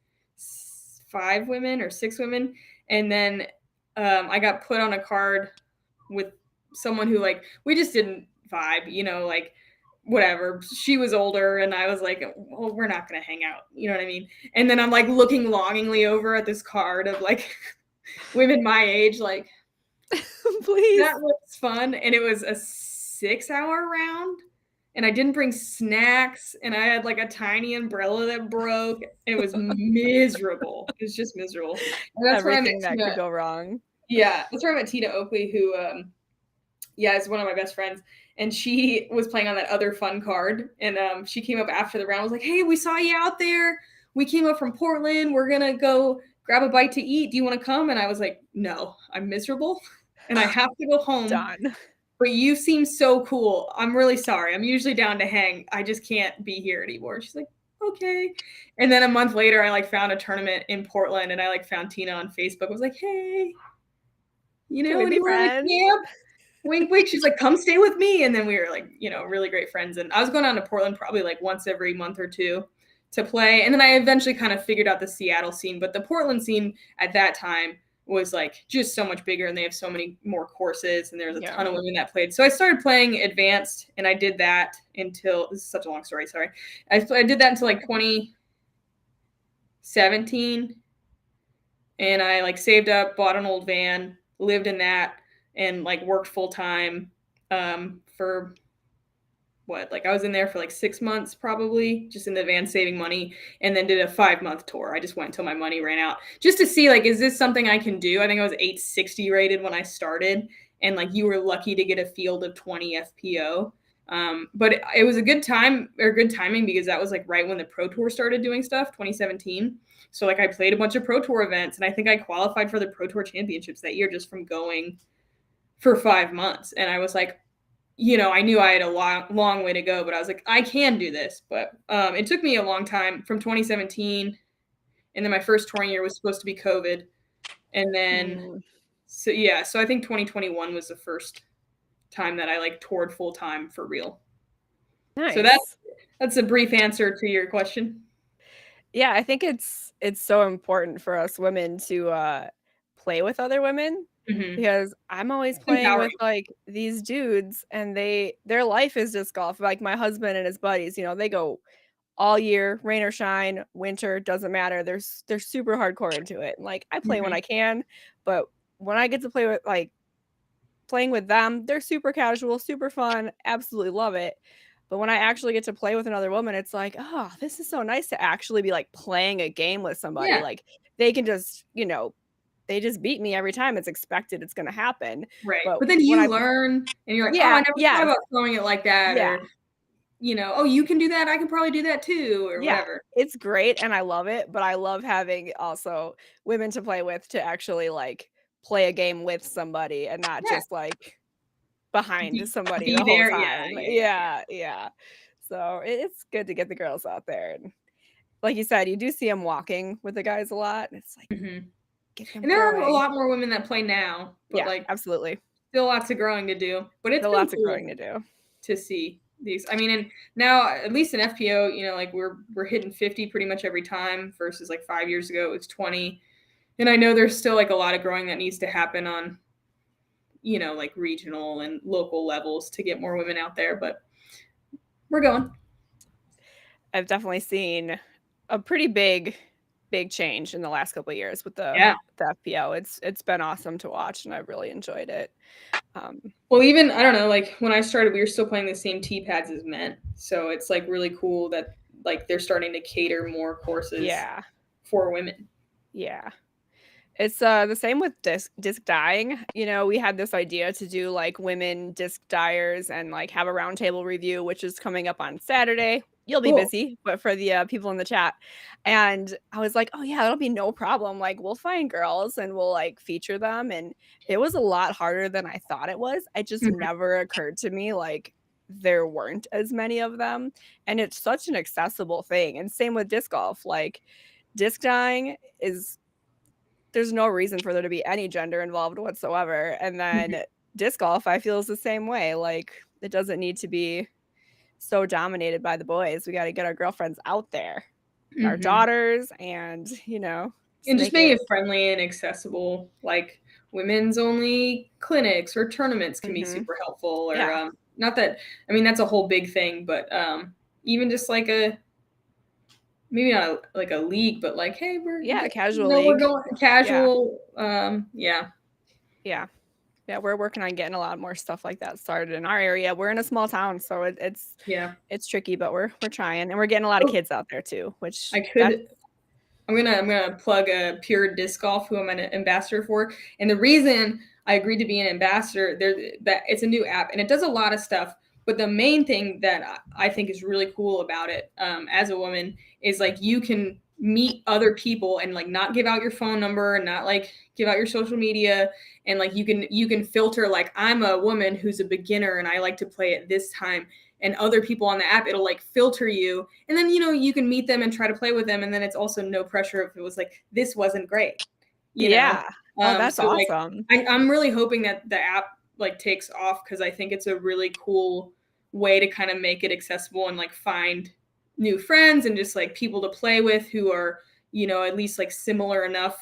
5 women or 6 women, and then I got put on a card with someone who like we just didn't vibe, like whatever. She was older, and I was like, well, we're not gonna hang out, you know what I mean? And then I'm like looking longingly over at this card of like women my age, like, please, that looks fun. And it was a 6-hour round, and I didn't bring snacks, and I had like a tiny umbrella that broke. It was miserable. It was just miserable. And that's everything that could go wrong. Yeah, that's where I met Tina Oakley, who is one of my best friends, and she was playing on that other fun card, and she came up after the round, was like, hey, we saw you out there, we came up from Portland, we're gonna go grab a bite to eat, do you want to come? And I was like, no, I'm miserable and I have to go home. Done. But you seem so cool, I'm really sorry, I'm usually down to hang, I just can't be here anymore. She's like, okay. And then a month later, I like found a tournament in Portland, and I like found Tina on Facebook. I was like, hey, anywhere at camp? Wink, wink. She's like, come stay with me. And then we were like, really great friends. And I was going down to Portland probably like once every month or 2 to play. And then I eventually kind of figured out the Seattle scene. But the Portland scene at that time was like just so much bigger, and they have so many more courses, and there's a ton of women that played. So I started playing advanced, and I did that until, this is such a long story, sorry. I did that until like 2017. And I like saved up, bought an old van, lived in that, and like worked full time for I was in there for like 6 months probably, just in the van saving money, and then did a 5-month tour. I just went until my money ran out, just to see like, is this something I can do? I think I was 860 rated when I started, and like you were lucky to get a field of 20 FPO. But it was a good timing, because that was like right when the Pro Tour started doing stuff, 2017. So like I played a bunch of Pro Tour events, and I think I qualified for the Pro Tour championships that year just from going for 5 months. And I was like, I knew I had a long way to go, but I was like, I can do this. But it took me a long time from 2017. And then my first touring year was supposed to be COVID. And then, so I think 2021 was the first time that I like toured full time for real. Nice. So that's a brief answer to your question. Yeah, I think it's so important for us women to play with other women, because I'm always playing with like these dudes, and their life is just golf. Like my husband and his buddies, they go all year, rain or shine, winter, doesn't matter. They're super hardcore into it. And like I play when I can, but when I get to play with playing with them, they're super casual, super fun, absolutely love it. But when I actually get to play with another woman, it's like, oh, this is so nice to actually be like playing a game with somebody. Yeah. Like they can just, they just beat me every time. It's expected. It's going to happen. Right. But then you learn, and you're like, oh, I never thought about throwing it like that. Yeah. Or, oh, you can do that. I can probably do that too, or whatever. It's great. And I love it. But I love having also women to play with, to actually like play a game with somebody, and not just like behind somebody the whole time. Yeah. So it's good to get the girls out there. And like you said, you do see them walking with the guys a lot. And it's like, Get them And there are a throwing. lot more women that play now, but Yeah, like absolutely. still lots of growing to do. But it's Still been lots of cool growing to do. to see these. I mean, and now at least in FPO, you know, like we're hitting 50 pretty much every time versus like 5 years ago it was 20. And I know there's still like a lot of growing that needs to happen on, you know, like regional and local levels to get more women out there, but we're going. I've definitely seen a pretty big change in the last couple of years with the FPO. It's been awesome to watch, and I've really enjoyed it. Well, even I don't know, like when I started, we were still playing the same T pads as men, so it's like really cool that like they're starting to cater more courses for women. Yeah. It's the same with disc dyeing. You know, we had this idea to do like women disc dyers and like have a roundtable review, which is coming up on Saturday. You'll be busy, but for the people in the chat. And I was like, oh yeah, that'll be no problem. Like we'll find girls and we'll like feature them. And it was a lot harder than I thought it was. It just never occurred to me like there weren't as many of them. And it's such an accessible thing. And same with disc golf. Like disc dyeing there's no reason for there to be any gender involved whatsoever. And then disc golf, I feel, is the same way. Like it doesn't need to be so dominated by the boys. We got to get our girlfriends out there, our daughters, and you know, and just make it friendly and accessible. Like women's only clinics or tournaments can be super helpful. Or not that, I mean, that's a whole big thing, but even just like maybe not like a league, but like, hey, we're casual league. We're going casual. Yeah, we're working on getting a lot more stuff like that started in our area. We're in a small town, so it's tricky, but we're trying, and we're getting a lot of kids out there too. Which I'm gonna plug a Pure Disc Golf, who I'm an ambassador for, and the reason I agreed to be an ambassador that it's a new app and it does a lot of stuff. But the main thing that I think is really cool about it, as a woman, is like you can meet other people and like not give out your phone number and not like give out your social media, and like you can filter like, I'm a woman who's a beginner and I like to play at this time, and other people on the app, it'll like filter you, and then you know you can meet them and try to play with them, and then it's also no pressure if it was like this wasn't great, you know. Oh, that's awesome. Like, I'm really hoping that the app like takes off, because I think it's a really cool way to kind of make it accessible and like find new friends and just like people to play with who are, you know, at least like similar enough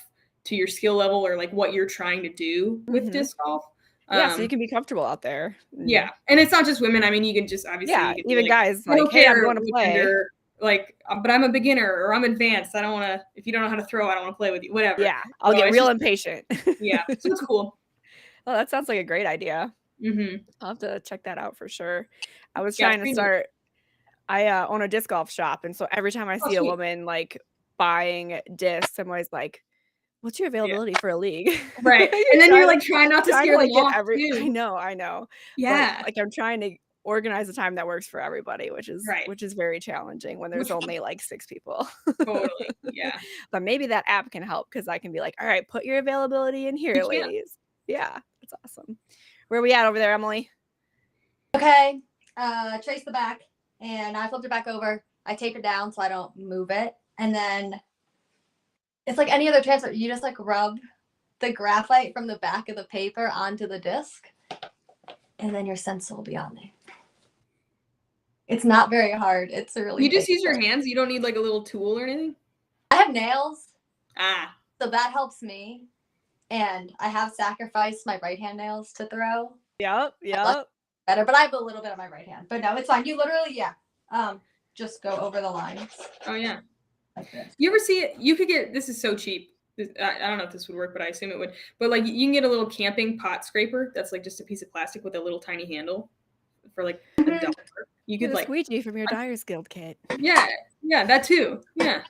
to your skill level or like what you're trying to do with disc golf. So you can be comfortable out there. Yeah, and it's not just women. I mean, you can just obviously you can even like, guys like, hey, I'm going to play. Gender, like, but I'm a beginner or I'm advanced. I don't want to. If you don't know how to throw, I don't want to play with you. Whatever. Yeah, I'll get real impatient. Yeah, so it's cool. Well, that sounds like a great idea. I'll have to check that out for sure. I was trying to start. I own a disc golf shop, and so every time I see a woman like buying discs, I'm always like, what's your availability for a league? Right. And then you're like trying not to scare them off too. I know. Yeah. But, like I'm trying to organize a time that works for everybody, which is very challenging when there's only like 6 people. Totally. Yeah. But maybe that app can help, because I can be like, all right, put your availability in here, ladies. Yeah, that's awesome. Where are we at over there, Emily? Okay. Trace the back, and I flipped it back over. I tape it down so I don't move it. And then it's like any other transfer. You just like rub the graphite from the back of the paper onto the disc, and then your stencil will be on there. It's not very hard. It's a really You just use your hands? You don't need like a little tool or anything? I have nails. So that helps me. And I have sacrificed my right hand nails to throw. Yep. Better, but I have a little bit on my right hand. But no, it's fine. You literally, just go over the lines. Oh, yeah. Like this. You ever see it? You could get, this is so cheap. I don't know if this would work, but I assume it would. But like you can get a little camping pot scraper that's like just a piece of plastic with a little tiny handle for like $1. You could like squeegee from your Dyer's Guild kit. Yeah, that too. Yeah.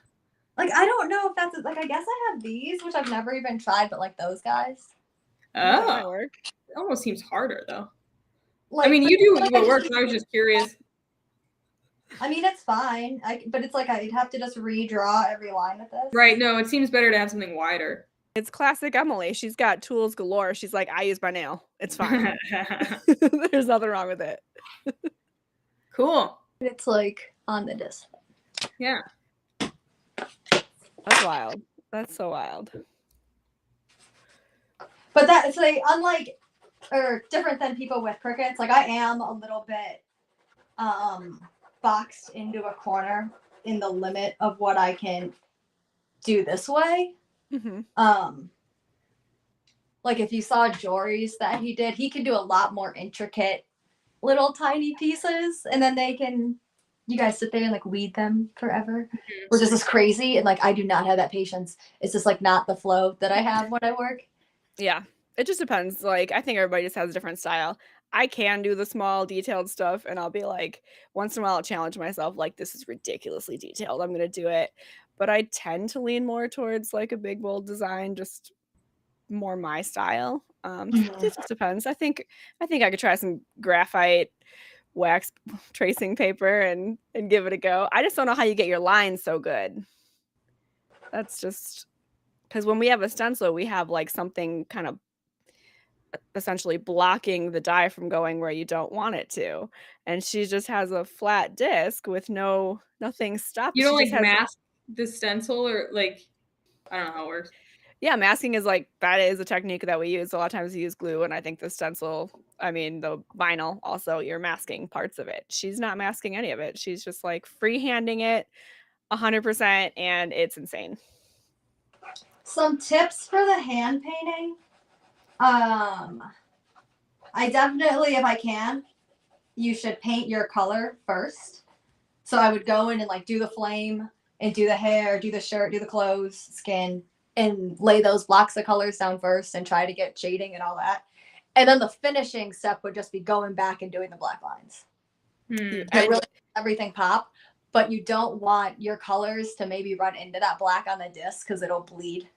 Like I don't know if that's like, I guess I have these, which I've never even tried, but like those guys. Oh, that might work. It almost seems harder though. Like, I mean, you do what works. I was just curious. I mean, it's fine. But it's like I'd have to just redraw every line with this. Right. No, it seems better to have something wider. It's classic Emily. She's got tools galore. She's like, I use my nail. It's fine. There's nothing wrong with it. Cool. It's like on the disc. Yeah. That's wild. That's so wild. But that's like unlike or different than people with crickets. Like I am a little bit boxed into a corner in the limit of what I can do this way. Like if you saw Jory's that he did, he can do a lot more intricate little tiny pieces, and then you guys sit there and like weed them forever, which is just crazy. And like I do not have that patience. It's just like not the flow that I have when I work. Yeah, it just depends. Like I think everybody just has a different style. I can do the small detailed stuff, and I'll be like, once in a while I'll challenge myself, like this is ridiculously detailed, I'm gonna do it. But I tend to lean more towards like a big bold design, just more my style. It just depends. I think I could try some graphite wax tracing paper and give it a go. I just don't know how you get your lines so good. That's just because when we have a stencil, we have like something kind of essentially blocking the dye from going where you don't want it to. And she just has a flat disc with nothing stopping. You don't like mask the stencil or like, I don't know how it works. Yeah, masking is like, that is a technique that we use. A lot of times we use glue, and I think the stencil, I mean, the vinyl, also you're masking parts of it. She's not masking any of it. She's just like freehanding it 100%, and it's insane. Some tips for the hand painting. I definitely, if I can, you should paint your color first. So I would go in and like do the flame and do the hair, do the shirt, do the clothes, skin, and lay those blocks of colors down first and try to get shading and all that. And then the finishing step would just be going back and doing the black lines. And really everything pop, but you don't want your colors to maybe run into that black on the disc because it'll bleed.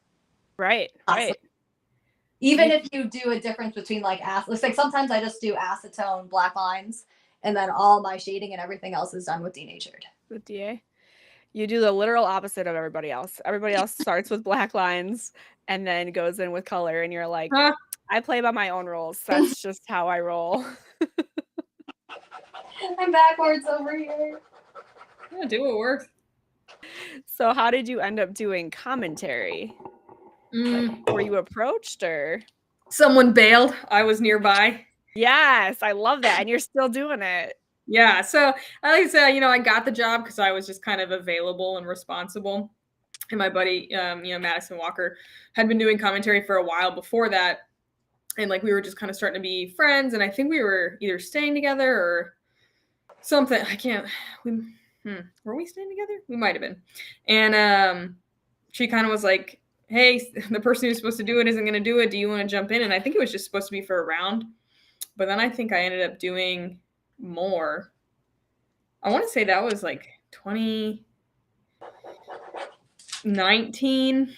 Right. Even if you do a difference between like sometimes I just do acetone black lines, and then all my shading and everything else is done with denatured. With DA, you do the literal opposite of everybody else. Everybody else starts with black lines and then goes in with color, and you're like, I play by my own rules. That's just how I roll. I'm backwards over here. Yeah, do what works. So how did you end up doing commentary? Like, were you approached or? Someone bailed. I was nearby. Yes, I love that. And you're still doing it. Yeah. So like I said, I got the job because I was just kind of available and responsible. And my buddy, Madison Walker, had been doing commentary for a while before that. And like we were just kind of starting to be friends. And I think we were either staying together or something. Were we staying together? We might have been. And she kind of was like, hey, the person who's supposed to do it isn't going to do it. Do you want to jump in? And I think it was just supposed to be for a round. But then I think I ended up doing more. I want to say that was like 2019.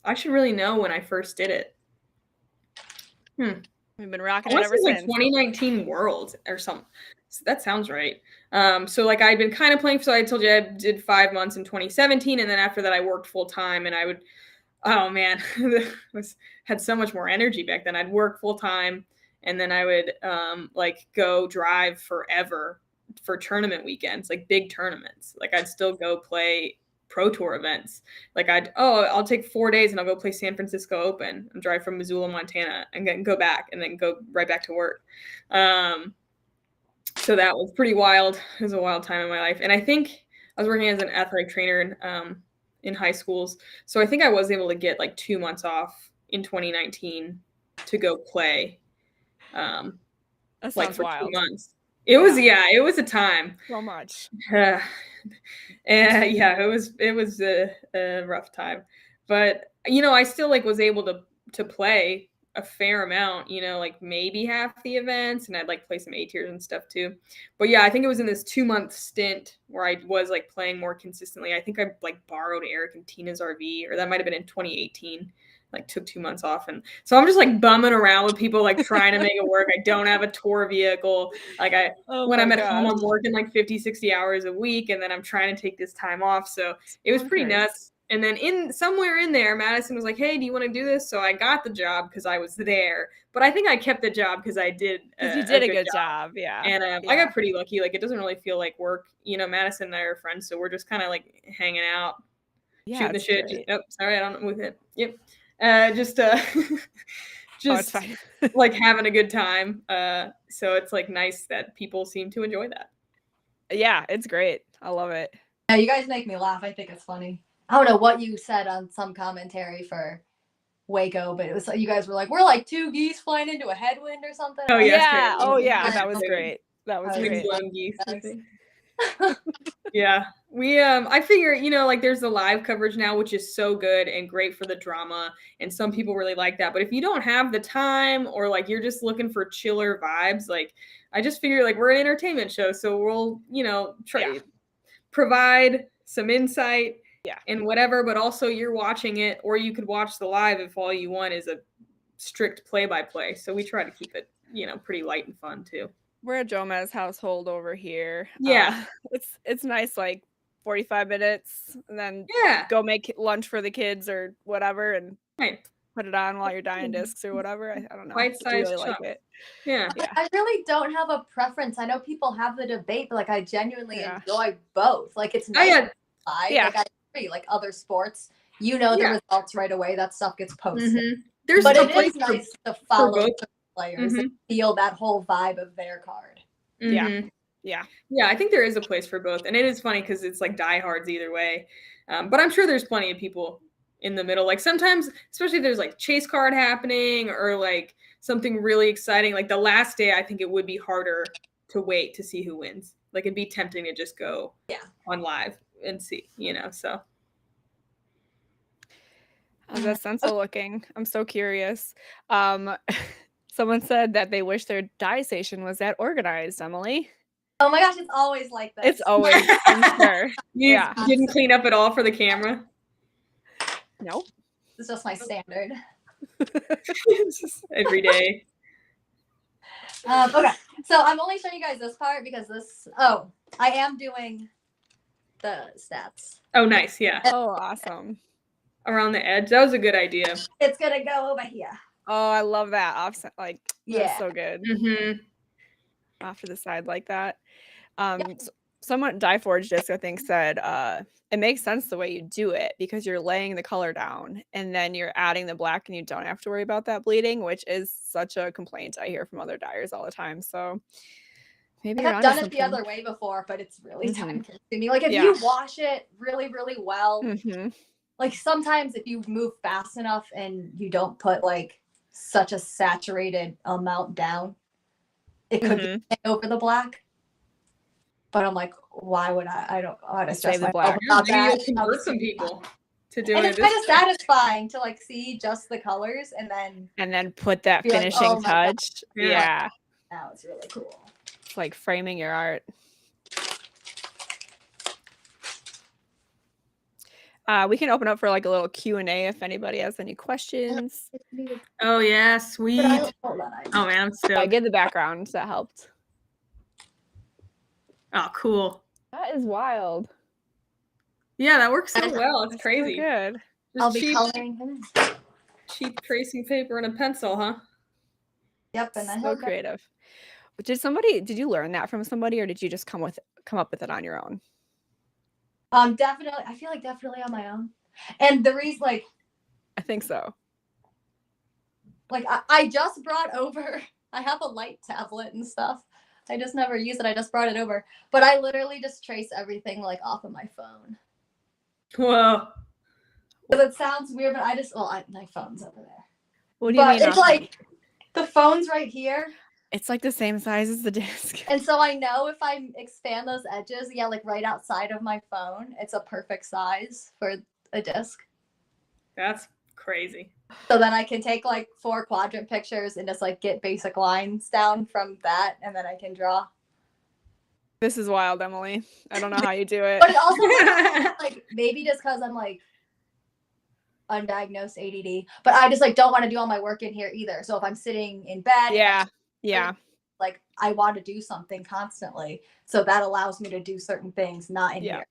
I should really know when I first did it. We've been rocking it ever since. Like 2019 World or something. So that sounds right. So like I'd been kind of playing. So I told you I did 5 months in 2017. And then after that I worked full time, and I would, oh man, had so much more energy back then. I'd work full time, and then I would like go drive forever for tournament weekends, like big tournaments. Like I'd still go play pro tour events. Like I'll take 4 days and I'll go play San Francisco Open and drive from Missoula, Montana, and go back and then go right back to work. So that was pretty wild. It was a wild time in my life. And I think I was working as an athletic trainer in high schools. So I think I was able to get like 2 months off in 2019 to go play. Like for wild. 2 months. It was a time. So much. Yeah, it was a rough time. But I still like was able to play a fair amount, like maybe half the events, and I'd like play some A tiers and stuff too. But yeah, I think it was in this 2-month stint where I was like playing more consistently. I think I like borrowed Eric and Tina's RV, or that might have been in 2018. Like took 2 months off, and so I'm just like bumming around with people, like trying to make it work. I don't have a tour vehicle. Like when I'm at home, I'm working like 50-60 hours a week, and then I'm trying to take this time off. So it was pretty nuts. And then somewhere in there, Madison was like, hey, do you want to do this? So I got the job because I was there, but I think I kept the job because I did you did a good job. Yeah. And I got pretty lucky. Like it doesn't really feel like work. Madison and I are friends, so we're just kind of like hanging out, shooting the shit. Sorry, I don't know with it. Yep. it's just fine. like having a good time. So it's like nice that people seem to enjoy that. Yeah, it's great. I love it. Yeah, you guys make me laugh. I think it's funny. I don't know what you said on some commentary for Waco, but it was like you guys were like, we're like two geese flying into a headwind or something. Oh, yes, Yeah. great. Oh yeah, I that was know. great. That was I was great. Windblown geese, I think. Yeah, we I figure, you know, like there's the live coverage now, which is so good and great for the drama, and some people really like that. But if you don't have the time, or like you're just looking for chiller vibes, like I just figure like we're an entertainment show, so we'll, you know, try provide some insight and whatever, but also you're watching it, or you could watch the live if all you want is a strict play-by-play. So we try to keep it, you know, pretty light and fun too. We're a Jomez household over here. Yeah. It's nice, like 45 minutes, and then Yeah. go make lunch for the kids or whatever, and Right. put it on while you're dying discs or whatever. I don't know. Bite-sized I really like chunk. it. Yeah. Yeah. I really don't have a preference. I know people have the debate, but like I genuinely Yeah. enjoy both. Like it's Oh, nice. yeah. Yeah. Like I agree. Like other sports, you know the Yeah. results right away. That stuff gets posted. Mhm. There's But a it place is nice to follow both. the players Mhm. and feel that whole vibe of their card. Yeah. Mhm. Yeah. Yeah, I think there is a place for both, and it is funny because it's like diehards either way. But I'm sure there's plenty of people in the middle. Like sometimes, especially if there's like chase card happening or like something really exciting, like the last day, I think it would be harder to wait to see who wins. Like it'd be tempting to just go on live and see, you know. So How's that stencil looking? I'm so curious. Someone said that they wish their dye station was that organized, Emily. Oh my gosh, it's always like this. It's always, I'm sure. you Yeah. didn't clean up at all for the camera. No. It's just my standard. Just every day. Okay, so I'm only showing you guys this part because this. Oh, I am doing the stats. Oh, nice. Yeah. Oh, awesome. Around the edge. That was a good idea. It's gonna go over here. Oh, I love that offset. Like, Yeah. that's so good. Mm-hmm. Off to the side like that. Someone Dye Forge Disc, I think, said it makes sense the way you do it because you're laying the color down and then you're adding the black and you don't have to worry about that bleeding, which is such a complaint I hear from other dyers all the time. So maybe I've done it the other way before, but it's really time consuming. Like if you wash it really, really well, like sometimes if you move fast enough and you don't put like such a saturated amount down, it could be over the black. But I'm like, why would I don't want to stress myself about that. You'll convert some people to do and it. it's kind of satisfying to like see just the colors and then put that finishing like, touch. Yeah. Now it's really cool. It's like framing your art. We can open up for like a little Q&A if anybody has any questions. Oh yeah, sweet. Oh man, I'm stoked. I get the background. That helped. Oh, cool. That is wild. Yeah, that works so well. It's crazy. So good. Just I'll be coloring him. Cheap tracing paper and a pencil, huh? Yep, and then so creative. Did you learn that from somebody, or did you just come up with it on your own? Definitely. I feel like definitely on my own. And the reason, like, I think so. Like, I just brought over. I have a light tablet and stuff. I just never use it. I just brought it over. But I literally just trace everything like off of my phone. Whoa. Because it sounds weird, but my phone's over there. What do you mean? It's like the phone's right here. It's like the same size as the disc. And so I know if I expand those edges, like right outside of my phone, it's a perfect size for a disc. That's crazy. So then I can take like 4 quadrant pictures and just like get basic lines down from that, and then I can draw. This is wild, Emily. I don't know how you do it. But it also like maybe just because I'm like undiagnosed ADD, but I just like don't want to do all my work in here either. So if I'm sitting in bed, like I want to do something constantly, so that allows me to do certain things not in here.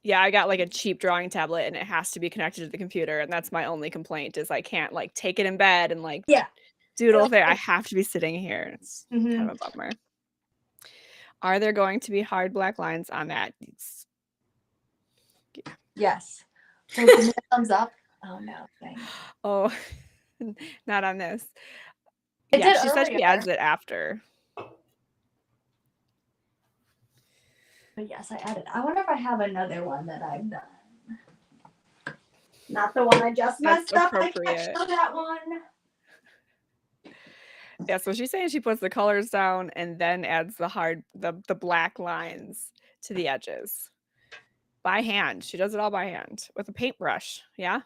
Yeah, I got like a cheap drawing tablet and it has to be connected to the computer, and that's my only complaint is I can't like take it in bed and like doodle there. I have to be sitting here. It's kind of a bummer. Are there going to be hard black lines on that? Yes. So give me a thumbs up. Oh no. Dang. Oh, Not on this. It Yeah, did she said she earlier. adds it after. But yes, I added. I wonder if I have another one that I've done. Not the one I just That's messed up. I appropriate. can't show that one. Yeah, so she's saying she puts the colors down and then adds the black lines to the edges. By hand. She does it all by hand with a paintbrush. Yeah?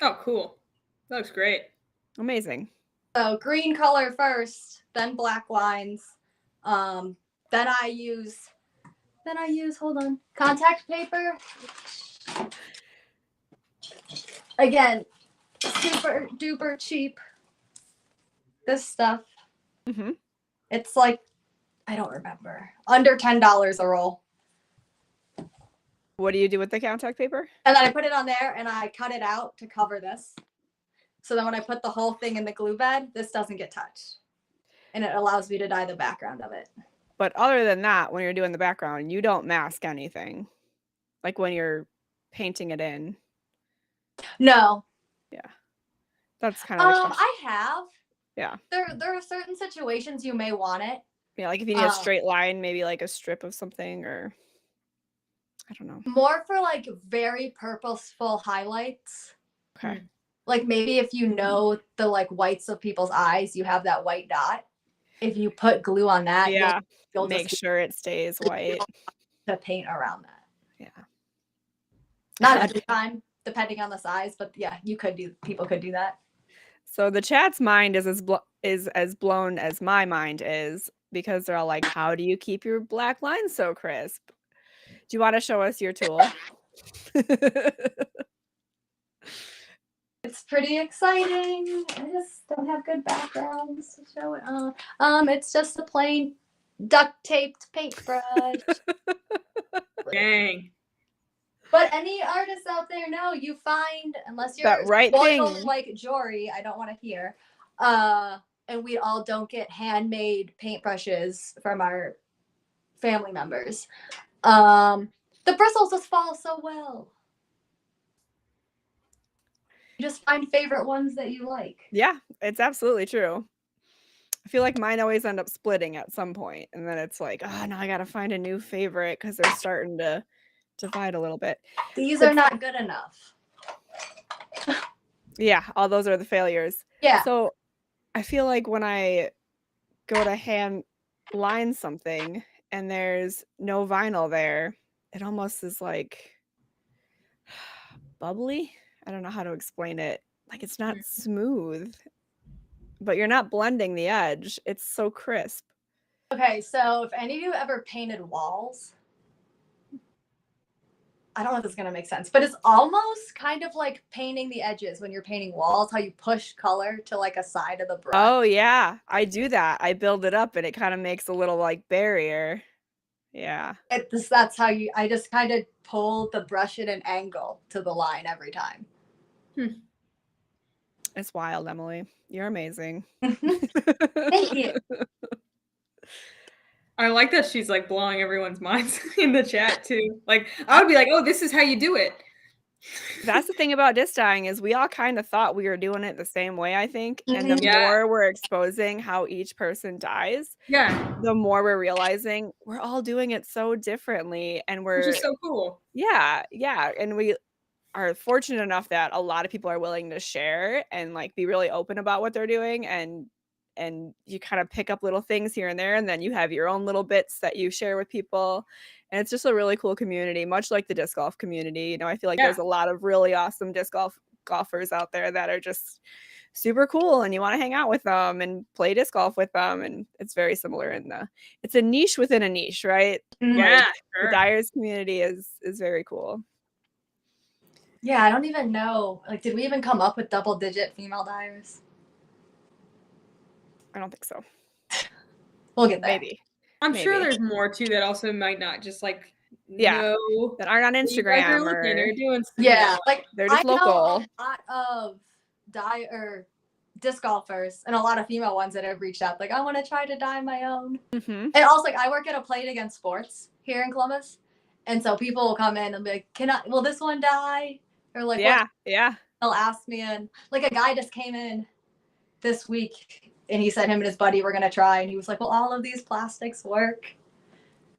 Oh, cool. That looks great. Amazing. So green color first, then black lines. Then I use hold on, contact paper. Again, super duper cheap. This stuff. Mm-hmm. It's like, I don't remember. Under $10 a roll. What do you do with the contact paper? And then I put it on there and I cut it out to cover this. So then when I put the whole thing in the glue bed, this doesn't get touched. And it allows me to dye the background of it. But other than that, when you're doing the background, you don't mask anything. Like when you're painting it in. No. Yeah. That's kind of the question. I have. Yeah. There are certain situations you may want it. Yeah, like if you need a straight line, maybe like a strip of something, or I don't know. More for like very purposeful highlights. Okay. Like maybe if you know the like whites of people's eyes, you have that white dot. If you put glue on that, Yeah. you'll Make just sure it stays white. to paint around that. Yeah. Not every time, depending on the size, but yeah, people could do that. So the chat's mind is as blown as my mind is, because they're all like, how do you keep your black lines so crisp? Do you want to show us your tool? It's pretty exciting. I just don't have good backgrounds to show it on. It's just a plain duct taped paintbrush. Dang. But any artists out there know you find, unless you're That right spoiled thing. like Jory, I don't want to hear. And we all don't get handmade paintbrushes from our family members. The bristles just fall so well. You just find favorite ones that you like. Yeah, it's absolutely true. I feel like mine always end up splitting at some point, and then it's like, oh, now I gotta find a new favorite because they're starting to divide a little bit. These are not good enough. Yeah, all those are the failures. Yeah. So I feel like when I go to hand line something and there's no vinyl there, it almost is like bubbly. I don't know how to explain it. Like it's not smooth, but you're not blending the edge. It's so crisp. Okay, so if any of you ever painted walls, I don't know if this is going to make sense, but it's almost kind of like painting the edges when you're painting walls, how you push color to like a side of the brush. Oh, yeah. I do that. I build it up and it kind of makes a little like barrier. Yeah. That's how I just kind of pull the brush at an angle to the line every time. It's wild, Emily. You're amazing. Thank you. I like that she's like blowing everyone's minds in the chat too. Like I would be like, oh, this is how you do it. That's the thing about disc dyeing is we all kind of thought we were doing it the same way, I think. And the Yeah. more we're exposing how each person dyes, the more we're realizing we're all doing it so differently. And Which is so cool. Yeah. And we are fortunate enough that a lot of people are willing to share and like be really open about what they're doing, and you kind of pick up little things here and there, and then you have your own little bits that you share with people, and it's just a really cool community, much like the disc golf community. You know, I feel like there's a lot of really awesome disc golfers out there that are just super cool, and you want to hang out with them and play disc golf with them, and it's very similar it's a niche within a niche, right? Yeah, Like, sure. the dyers community is very cool. Yeah, I don't even know. Like, did we even come up with double-digit female dyers? I don't think so. We'll get there. Maybe. I'm sure there's more too that also might not just like know that aren't on Instagram or doing stuff. Yeah, like they're just I know local. a lot of disc golfers and a lot of female ones that have reached out like, I want to try to dye my own. And also like I work at a Play It Again Sports here in Columbus, and so people will come in and be like, will this one dye? Or like, yeah they'll ask me, and like a guy just came in this week and he said him and his buddy were gonna try, and he was like, "Well, all of these plastics work?"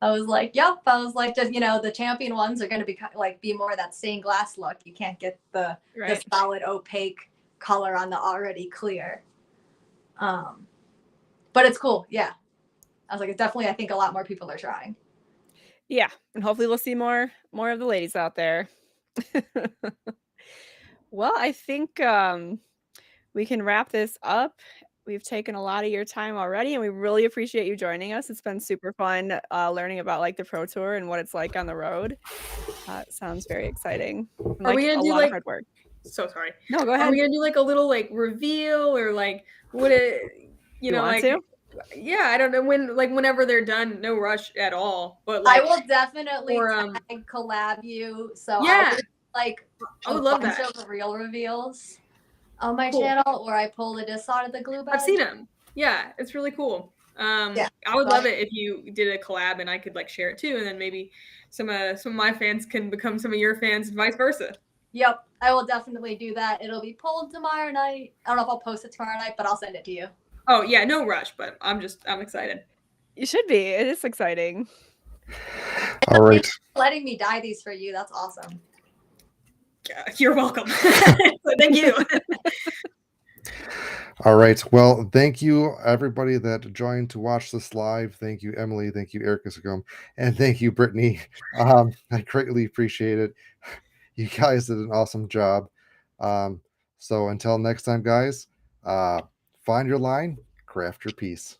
I was like, "Yep." I was like, "Just the champion ones are gonna be more of that stained glass look. You can't get the solid opaque color on the already clear." But it's cool, yeah. I was like, it's definitely, I think a lot more people are trying. Yeah, and hopefully we'll see more of the ladies out there. Well, I think we can wrap this up. We've taken a lot of your time already, and we really appreciate you joining us. It's been super fun learning about like the Pro Tour and what it's like on the road. It sounds very exciting. And, Are we like, gonna a do lot of hard work. So sorry. No, go Are ahead. we gonna do like a little like reveal or like what it You want like to? yeah, I don't know when whenever they're done, no rush at all. But like I will definitely tag collab you. So yeah, I would love bunch that. of real reveals on my channel where I pull the disc out of the glue bag. I've seen them. Yeah, it's really cool. Yeah, I would love it if you did a collab and I could like share it too, and then maybe some of my fans can become some of your fans and vice versa. Yep, I will definitely do that. It'll be pulled tomorrow night. I don't know if I'll post it tomorrow night, but I'll send it to you. Oh yeah, no rush, but I'm excited. You should be. It is exciting. All right. Letting me dye these for you. That's awesome. You're welcome. Thank you. All right. Well, thank you, everybody that joined to watch this live. Thank you, Emily. Thank you, Erika Stinchcomb. And thank you, Brittany. I greatly appreciate it. You guys did an awesome job. So until next time, guys, find your line, craft your piece.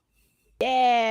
Yeah.